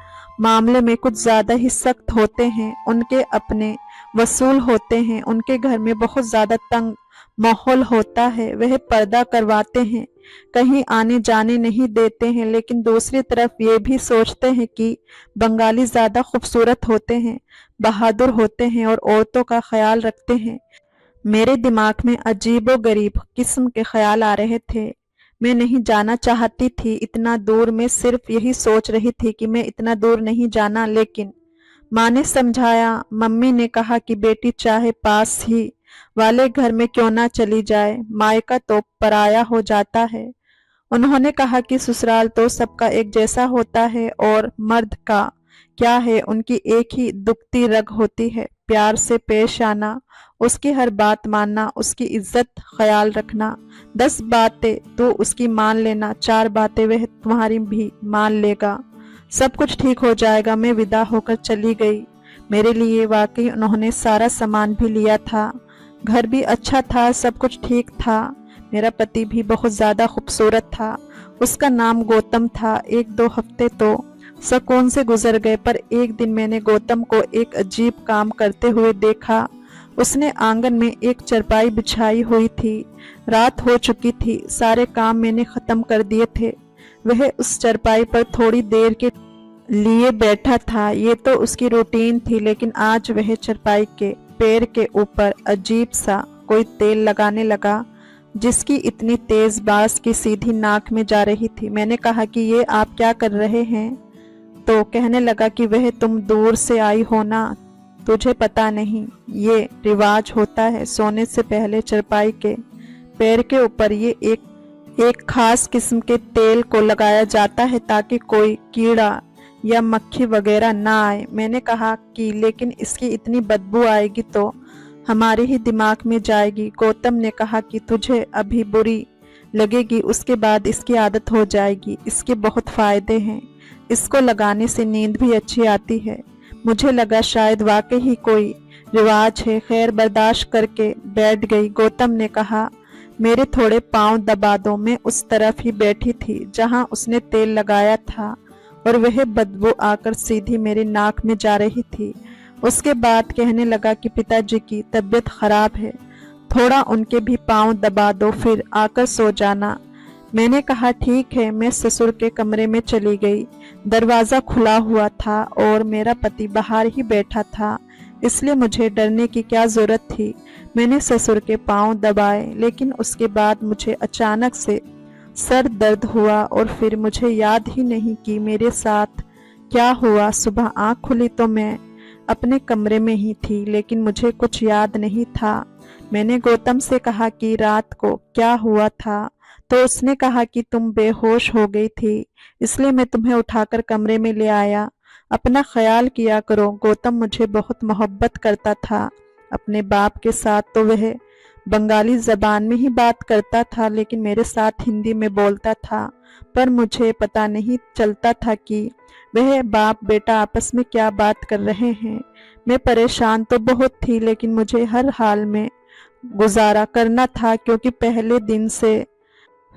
मामले में कुछ ज्यादा ही सख्त होते हैं, उनके अपने वसूल होते हैं, उनके घर में बहुत ज्यादा तंग माहौल होता है, वह पर्दा करवाते हैं, कहीं आने जाने नहीं देते हैं। लेकिन दूसरी तरफ ये भी सोचते हैं कि बंगाली ज्यादा खूबसूरत होते हैं, बहादुर होते हैं और औरतों का ख्याल रखते हैं। मेरे दिमाग में अजीबो गरीब किस्म के ख्याल आ रहे थे। मैं नहीं जाना चाहती थी इतना दूर, मैं सिर्फ यही सोच रही थी कि मैं इतना दूर नहीं जाना। लेकिन माँ ने समझाया, मम्मी ने कहा कि बेटी चाहे पास ही वाले घर में क्यों ना चली जाए, मायका तो पराया हो जाता है। उन्होंने कहा कि ससुराल तो सबका एक जैसा होता है और मर्द का क्या है, उनकी एक ही दुखती रग होती है, प्यार से पेश आना, उसकी हर बात मानना, उसकी इज्जत ख्याल रखना। 10 बातें तो उसकी मान लेना, 4 बातें वह तुम्हारी भी मान लेगा, सब कुछ ठीक हो जाएगा। मैं विदा होकर चली गई। मेरे लिए वाकई उन्होंने सारा सामान भी लिया था, घर भी अच्छा था, सब कुछ ठीक था। मेरा पति भी बहुत ज्यादा खूबसूरत था, उसका नाम गौतम था। 1-2 हफ्ते तो सुकून से गुजर गए, पर एक दिन मैंने गौतम को एक अजीब काम करते हुए देखा। उसने आंगन में एक चरपाई बिछाई हुई थी, रात हो चुकी थी, सारे काम मैंने खत्म कर दिए थे। वह उस चरपाई पर थोड़ी देर के लिए बैठा था, ये तो उसकी रूटीन थी। लेकिन आज वह चरपाई के पैर के ऊपर अजीब सा कोई तेल लगाने लगा, जिसकी इतनी तेज बास की सीधी नाक में जा रही थी। मैंने कहा कि ये आप क्या कर रहे हैं, तो कहने लगा कि वह तुम दूर से आई हो ना, तुझे पता नहीं, ये रिवाज होता है। सोने से पहले चारपाई के पैर के ऊपर ये एक खास किस्म के तेल को लगाया जाता है ताकि कोई कीड़ा या मक्खी वगैरह ना आए। मैंने कहा कि लेकिन इसकी इतनी बदबू आएगी तो हमारे ही दिमाग में जाएगी। गौतम ने कहा कि तुझे अभी बुरी लगेगी, उसके बाद इसकी आदत हो जाएगी। इसके बहुत फायदे हैं, इसको लगाने से नींद भी अच्छी आती है। मुझे लगा शायद वाकई ही कोई रिवाज है। खैर, बर्दाश्त करके बैठ गई। गौतम ने कहा, मेरे थोड़े पांव दबा दो। मैं उस तरफ ही बैठी थी जहां उसने तेल लगाया था और वह बदबू आकर सीधी मेरे नाक में जा रही थी। उसके बाद कहने लगा कि पिताजी की तबीयत खराब है, थोड़ा उनके भी पांव दबा दो, फिर आकर सो जाना। मैंने कहा ठीक है। मैं ससुर के कमरे में चली गई। दरवाज़ा खुला हुआ था और मेरा पति बाहर ही बैठा था, इसलिए मुझे डरने की क्या ज़रूरत थी। मैंने ससुर के पांव दबाए, लेकिन उसके बाद मुझे अचानक से सर दर्द हुआ और फिर मुझे याद ही नहीं कि मेरे साथ क्या हुआ। सुबह आँख खुली तो मैं अपने कमरे में ही थी, लेकिन मुझे कुछ याद नहीं था। मैंने गौतम से कहा कि रात को क्या हुआ था, तो उसने कहा कि तुम बेहोश हो गई थी, इसलिए मैं तुम्हें उठाकर कमरे में ले आया। अपना ख्याल किया करो। गौतम मुझे बहुत मोहब्बत करता था। अपने बाप के साथ तो वह बंगाली जबान में ही बात करता था, लेकिन मेरे साथ हिंदी में बोलता था। पर मुझे पता नहीं चलता था कि वह बाप बेटा आपस में क्या बात कर रहे हैं। मैं परेशान तो बहुत थी, लेकिन मुझे हर हाल में गुजारा करना था, क्योंकि पहले दिन से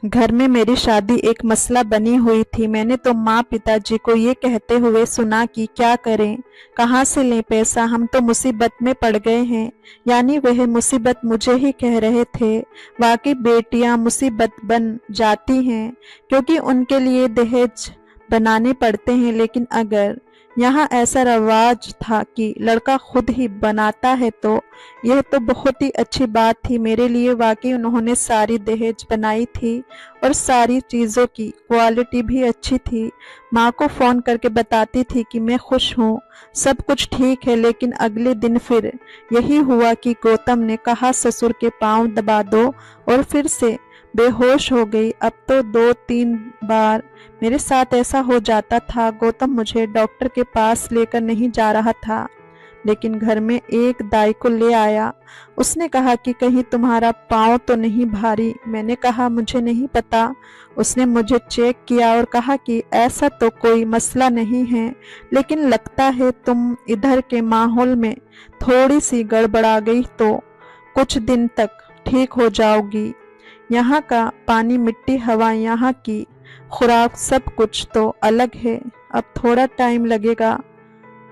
घर में मेरी शादी एक मसला बनी हुई थी। मैंने तो माँ पिताजी को ये कहते हुए सुना कि क्या करें, कहाँ से लें पैसा, हम तो मुसीबत में पड़ गए हैं। यानी वह मुसीबत मुझे ही कह रहे थे। वाकई बेटियां मुसीबत बन जाती हैं, क्योंकि उनके लिए दहेज बनाने पड़ते हैं। लेकिन अगर यहाँ ऐसा रवाज था कि लड़का खुद ही बनाता है तो यह तो बहुत ही अच्छी बात थी मेरे लिए। वाकई उन्होंने सारी दहेज बनाई थी और सारी चीज़ों की क्वालिटी भी अच्छी थी। माँ को फ़ोन करके बताती थी कि मैं खुश हूँ, सब कुछ ठीक है। लेकिन अगले दिन फिर यही हुआ कि गौतम ने कहा ससुर के पांव दबा दो और फिर से बेहोश हो गई। अब तो 2-3 बार मेरे साथ ऐसा हो जाता था। गौतम मुझे डॉक्टर के पास लेकर नहीं जा रहा था, लेकिन घर में एक दाई को ले आया। उसने कहा कि कहीं तुम्हारा पाँव तो नहीं भारी। मैंने कहा मुझे नहीं पता। उसने मुझे चेक किया और कहा कि ऐसा तो कोई मसला नहीं है, लेकिन लगता है तुम इधर के माहौल में थोड़ी सी गड़बड़ा गई, तो कुछ दिन तक ठीक हो जाओगी। यहाँ का पानी, मिट्टी, हवा, यहाँ की खुराक, सब कुछ तो अलग है। अब थोड़ा टाइम लगेगा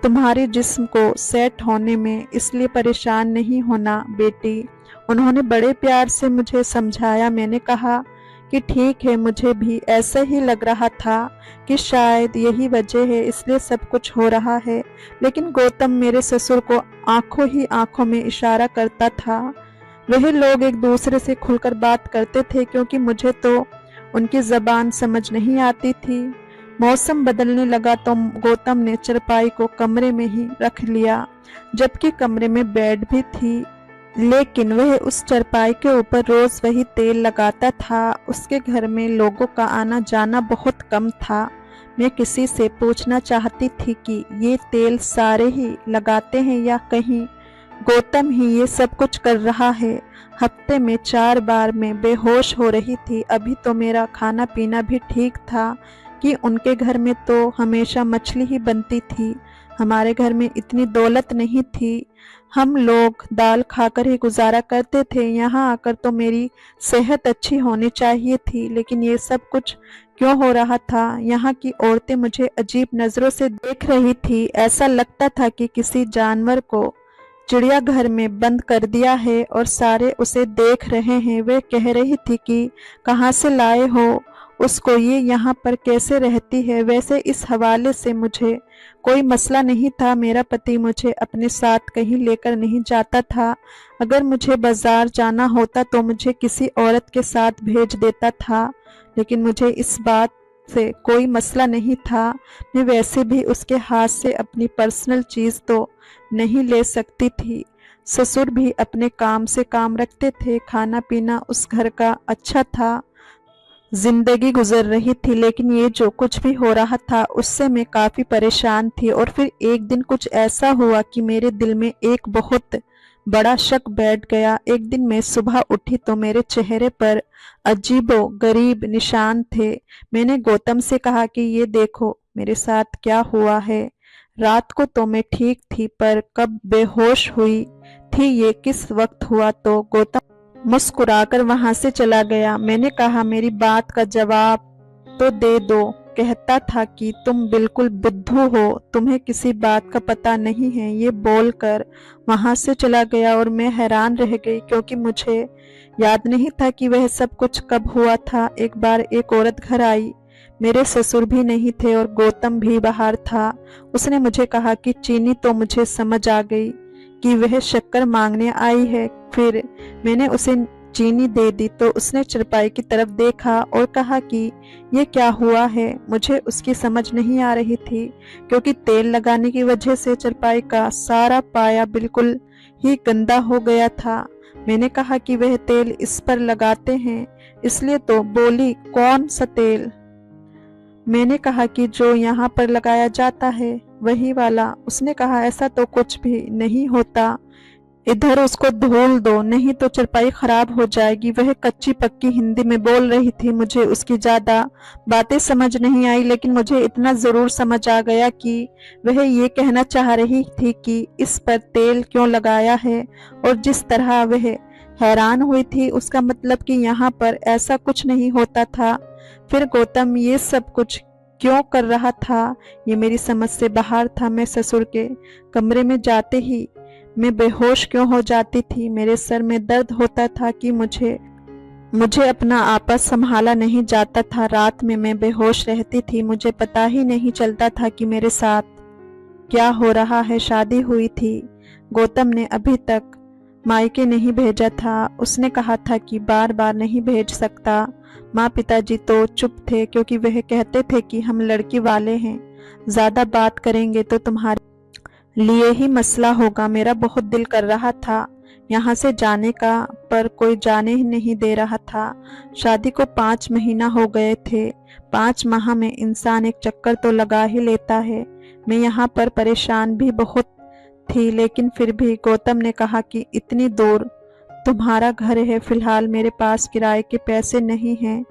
तुम्हारे जिस्म को सेट होने में, इसलिए परेशान नहीं होना बेटी। उन्होंने बड़े प्यार से मुझे समझाया। मैंने कहा कि ठीक है, मुझे भी ऐसा ही लग रहा था कि शायद यही वजह है, इसलिए सब कुछ हो रहा है। लेकिन गौतम मेरे ससुर को आंखों ही आंखों में इशारा करता था। वह लोग एक दूसरे से खुलकर बात करते थे, क्योंकि मुझे तो उनकी ज़बान समझ नहीं आती थी। मौसम बदलने लगा तो गौतम ने चारपाई को कमरे में ही रख लिया, जबकि कमरे में बेड भी थी। लेकिन वह उस चारपाई के ऊपर रोज़ वही तेल लगाता था। उसके घर में लोगों का आना जाना बहुत कम था। मैं किसी से पूछना चाहती थी कि ये तेल सारे ही लगाते हैं या कहीं गौतम ही ये सब कुछ कर रहा है। हफ्ते में 4 बार मैं बेहोश हो रही थी। अभी तो मेरा खाना पीना भी ठीक था कि उनके घर में तो हमेशा मछली ही बनती थी। हमारे घर में इतनी दौलत नहीं थी, हम लोग दाल खाकर ही गुजारा करते थे। यहाँ आकर तो मेरी सेहत अच्छी होनी चाहिए थी, लेकिन ये सब कुछ क्यों हो रहा था। यहाँ की औरतें मुझे अजीब नज़रों से देख रही थी। ऐसा लगता था कि किसी जानवर को चिड़ियाघर में बंद कर दिया है और सारे उसे देख रहे हैं। वे कह रही थी कि कहाँ से लाए हो उसको, ये यहाँ पर कैसे रहती है। वैसे इस हवाले से मुझे कोई मसला नहीं था। मेरा पति मुझे अपने साथ कहीं लेकर नहीं जाता था। अगर मुझे बाजार जाना होता तो मुझे किसी औरत के साथ भेज देता था, लेकिन मुझे इस बात से कोई मसला नहीं था। मैं वैसे भी उसके हाथ से अपनी पर्सनल चीज़ तो नहीं ले सकती थी। ससुर भी अपने काम से काम रखते थे। खाना पीना उस घर का अच्छा था, जिंदगी गुजर रही थी। लेकिन ये जो कुछ भी हो रहा था उससे मैं काफ़ी परेशान थी। और फिर एक दिन कुछ ऐसा हुआ कि मेरे दिल में एक बहुत बड़ा शक बैठ गया। एक दिन मैं सुबह उठी तो मेरे चेहरे पर अजीबो गरीब निशान थे। मैंने गौतम से कहा कि ये देखो मेरे साथ क्या हुआ है। रात को तो मैं ठीक थी, पर कब बेहोश हुई थी ये किस वक्त हुआ। तो गौतम मुस्कुराकर वहां से चला गया। मैंने कहा मेरी बात का जवाब तो दे दो। कहता था कि तुम बिल्कुल बुद्धू हो, तुम्हें किसी बात का पता नहीं है। ये बोलकर वहां से चला गया और मैं हैरान रह गई, क्योंकि मुझे याद नहीं था कि वह सब कुछ कब हुआ था। एक बार एक औरत घर आई। मेरे ससुर भी नहीं थे और गौतम भी बाहर था। उसने मुझे कहा कि चीनी, तो मुझे समझ आ गई कि वह शक्कर मांगने आई है। फिर मैंने उसे चीनी दे दी तो उसने चारपाई की तरफ देखा और कहा कि ये क्या हुआ है। मुझे उसकी समझ नहीं आ रही थी, क्योंकि तेल लगाने की वजह से चारपाई का सारा पाया बिल्कुल ही गंदा हो गया था। मैंने कहा कि वह तेल इस पर लगाते हैं, इसलिए। तो बोली कौन सा तेल। मैंने कहा कि जो यहाँ पर लगाया जाता है वही वाला। उसने कहा ऐसा तो कुछ भी नहीं होता, इधर उसको धोल दो, नहीं तो चारपाई खराब हो जाएगी। वह कच्ची पक्की हिंदी में बोल रही थी। मुझे उसकी ज्यादा बातें समझ नहीं आई, लेकिन मुझे इतना जरूर समझ आ गया कि वह ये कहना चाह रही थी कि इस पर तेल क्यों लगाया है। और जिस तरह वह हैरान हुई थी उसका मतलब कि यहाँ पर ऐसा कुछ नहीं होता था। फिर गौतम ये सब कुछ क्यों कर रहा था ये मेरी समझ से बाहर था। मैं ससुर के कमरे में जाते ही मैं बेहोश क्यों हो जाती थी। मेरे सर में दर्द होता था कि मुझे अपना आपा संभाला नहीं जाता था। रात में मैं बेहोश रहती थी, मुझे पता ही नहीं चलता था कि मेरे साथ क्या हो रहा है। शादी हुई थी, गौतम ने अभी तक मायके नहीं भेजा था। उसने कहा था कि बार बार नहीं भेज सकता। माँ पिताजी तो चुप थे, क्योंकि वह कहते थे कि हम लड़की वाले हैं, ज्यादा बात करेंगे तो तुम्हारे लिए ही मसला होगा। मेरा बहुत दिल कर रहा था यहाँ से जाने का, पर कोई जाने ही नहीं दे रहा था। शादी को 5 महीना हो गए थे। 5 माह में इंसान एक चक्कर तो लगा ही लेता है। मैं यहाँ पर परेशान भी बहुत थी, लेकिन फिर भी गौतम ने कहा कि इतनी दूर तुम्हारा घर है, फिलहाल मेरे पास किराए के पैसे नहीं हैं,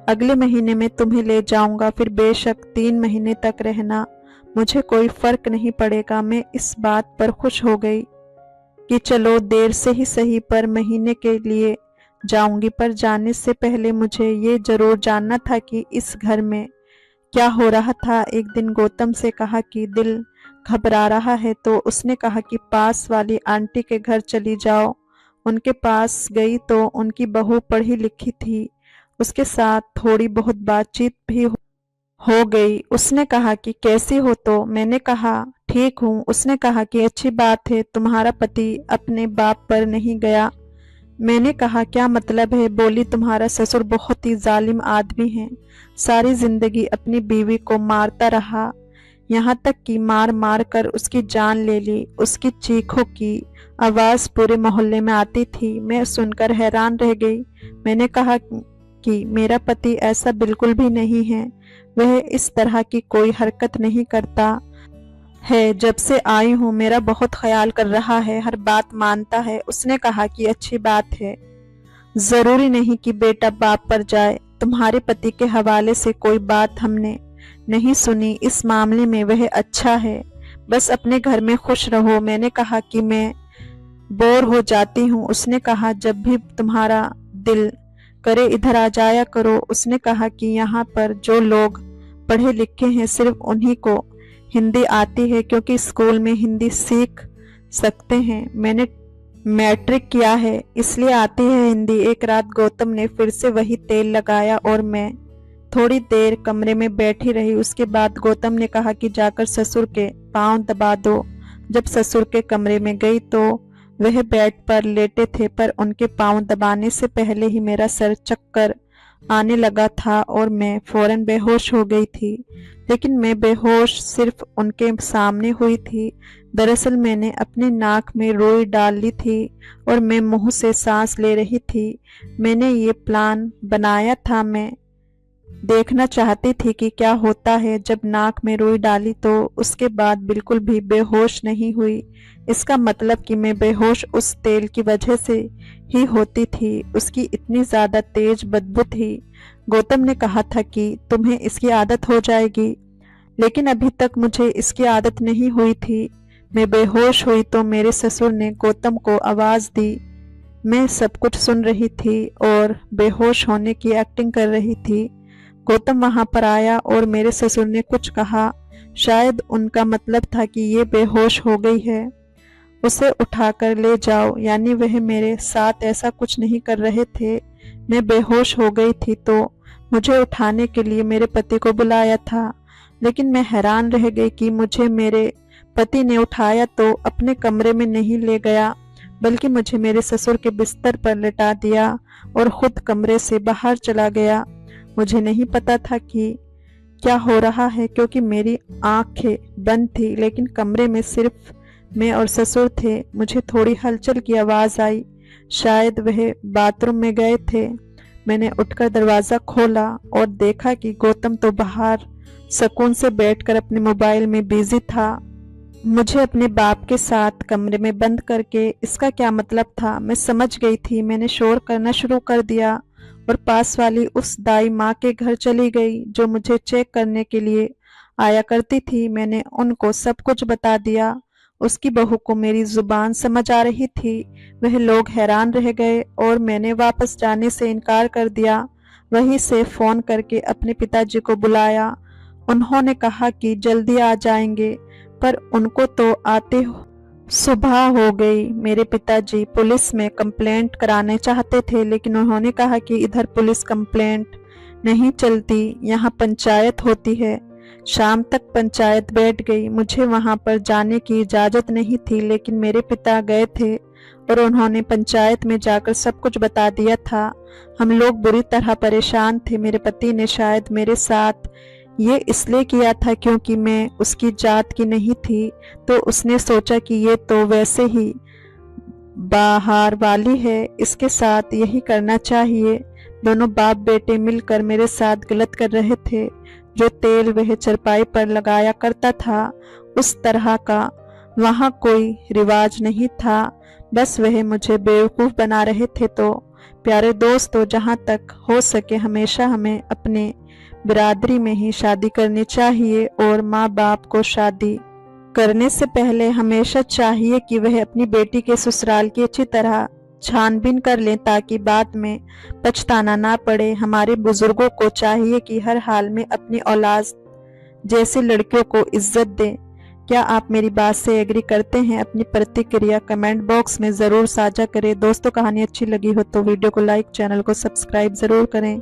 अगले महीने में तुम्हें ले जाऊंगा, फिर बेशक 3 महीने तक रहना, मुझे कोई फर्क नहीं पड़ेगा। मैं इस बात पर खुश हो गई कि चलो देर से ही सही, पर महीने के लिए जाऊंगी। पर जाने से पहले मुझे ये जरूर जानना था कि इस घर में क्या हो रहा था। एक दिन गौतम से कहा कि दिल घबरा रहा है, तो उसने कहा कि पास वाली आंटी के घर चली जाओ। उनके पास गई तो उनकी बहू पढ़ी लिखी थी, उसके साथ थोड़ी बहुत बातचीत भी हो गई। उसने कहा कि कैसी हो, तो मैंने कहा ठीक हूँ। उसने कहा कि अच्छी बात है, तुम्हारा पति अपने बाप पर नहीं गया। मैंने कहा क्या मतलब है। बोली तुम्हारा ससुर बहुत ही जालिम आदमी है, सारी जिंदगी अपनी बीवी को मारता रहा, यहाँ तक कि मार मार कर उसकी जान ले ली। उसकी चीखों की आवाज पूरे मोहल्ले में आती थी। मैं सुनकर हैरान रह गई। मैंने कहा कि मेरा पति ऐसा बिल्कुल भी नहीं है, वह इस तरह की कोई हरकत नहीं करता है। जब से आई हूँ मेरा बहुत ख्याल कर रहा है, हर बात मानता है। उसने कहा कि अच्छी बात है, जरूरी नहीं कि बेटा बाप पर जाए। तुम्हारे पति के हवाले से कोई बात हमने नहीं सुनी, इस मामले में वह अच्छा है, बस अपने घर में खुश रहो। मैंने कहा कि मैं बोर हो जाती हूँ। उसने कहा जब भी तुम्हारा दिल करे इधर आ जाया करो। उसने कहा कि यहाँ पर जो लोग पढ़े लिखे हैं सिर्फ उन्हीं को हिंदी आती है, क्योंकि स्कूल में हिंदी सीख सकते हैं। मैंने मैट्रिक किया है इसलिए आती है हिंदी। एक रात गौतम ने फिर से वही तेल लगाया और मैं थोड़ी देर कमरे में बैठी रही। उसके बाद गौतम ने कहा कि जाकर ससुर के पांव दबा दो। जब ससुर के कमरे में गई तो वह बेड पर लेटे थे, पर उनके पांव दबाने से पहले ही मेरा सर चक्कर आने लगा था और मैं फौरन बेहोश हो गई थी। लेकिन मैं बेहोश सिर्फ उनके सामने हुई थी। दरअसल मैंने अपनी नाक में रुई डाल ली थी और मैं मुंह से सांस ले रही थी। मैंने ये प्लान बनाया था, मैं देखना चाहती थी कि क्या होता है जब नाक में रुई डाली, तो उसके बाद बिल्कुल भी बेहोश नहीं हुई। इसका मतलब कि मैं बेहोश उस तेल की वजह से ही होती थी। उसकी इतनी ज़्यादा तेज बदबू थी। गौतम ने कहा था कि तुम्हें इसकी आदत हो जाएगी, लेकिन अभी तक मुझे इसकी आदत नहीं हुई थी। मैं बेहोश हुई तो मेरे ससुर ने गौतम को आवाज़ दी। मैं सब कुछ सुन रही थी और बेहोश होने की एक्टिंग कर रही थी। गौतम वहां पर आया और मेरे ससुर ने कुछ कहा। शायद उनका मतलब था कि ये बेहोश हो गई है, उसे उठाकर ले जाओ। यानी वह मेरे साथ ऐसा कुछ नहीं कर रहे थे। मैं बेहोश हो गई थी तो मुझे उठाने के लिए मेरे पति को बुलाया था। लेकिन मैं हैरान रह गई कि मुझे मेरे पति ने उठाया तो अपने कमरे में नहीं ले गया, बल्कि मुझे मेरे ससुर के बिस्तर पर लेटा दिया और खुद कमरे से बाहर चला गया। मुझे नहीं पता था कि क्या हो रहा है, क्योंकि मेरी आंखें बंद थी, लेकिन कमरे में सिर्फ मैं और ससुर थे। मुझे थोड़ी हलचल की आवाज़ आई। शायद वह बाथरूम में गए थे। मैंने उठकर दरवाज़ा खोला और देखा कि गौतम तो बाहर सुकून से बैठकर अपने मोबाइल में बिजी था। मुझे अपने बाप के साथ कमरे में बंद करके इसका क्या मतलब था, मैं समझ गई थी। मैंने शोर करना शुरू कर दिया और पास वाली उस दाई माँ के घर चली गई, जो मुझे चेक करने के लिए आया करती थी। मैंने उनको सब कुछ बता दिया। उसकी बहू को मेरी जुबान समझ आ रही थी। वह लोग हैरान रह गए और मैंने वापस जाने से इनकार कर दिया। वहीं से फ़ोन करके अपने पिताजी को बुलाया। उन्होंने कहा कि जल्दी आ जाएंगे, पर उनको तो आते सुबह हो गई। मेरे पिताजी पुलिस में कंप्लेंट कराने चाहते थे, लेकिन उन्होंने कहा कि इधर पुलिस कंप्लेंट नहीं चलती, यहाँ पंचायत होती है। शाम तक पंचायत बैठ गई। मुझे वहाँ पर जाने की इजाज़त नहीं थी, लेकिन मेरे पिता गए थे और उन्होंने पंचायत में जाकर सब कुछ बता दिया था। हम लोग बुरी तरह परेशान थे। मेरे पति ने शायद मेरे साथ ये इसलिए किया था क्योंकि मैं उसकी जात की नहीं थी, तो उसने सोचा कि ये तो वैसे ही बाहर वाली है, इसके साथ यही करना चाहिए। दोनों बाप बेटे मिलकर मेरे साथ गलत कर रहे थे। जो तेल वह चरपाई पर लगाया करता था, उस तरह का वहाँ कोई रिवाज नहीं था। बस वह मुझे बेवकूफ़ बना रहे थे। तो प्यारे दोस्तों, जहाँ तक हो सके हमेशा हमें अपने बिरादरी में ही शादी करनी चाहिए और माँ बाप को शादी करने से पहले हमेशा चाहिए कि वह अपनी बेटी के ससुराल की अच्छी तरह छानबीन कर लें, ताकि बाद में पछताना ना पड़े। हमारे बुजुर्गों को चाहिए कि हर हाल में अपनी औलाद जैसी लड़कियों को इज्जत दें। क्या आप मेरी बात से एग्री करते हैं? अपनी प्रतिक्रिया कमेंट बॉक्स में ज़रूर साझा करें। दोस्तों, कहानी अच्छी लगी हो तो वीडियो को लाइक, चैनल को सब्सक्राइब ज़रूर करें।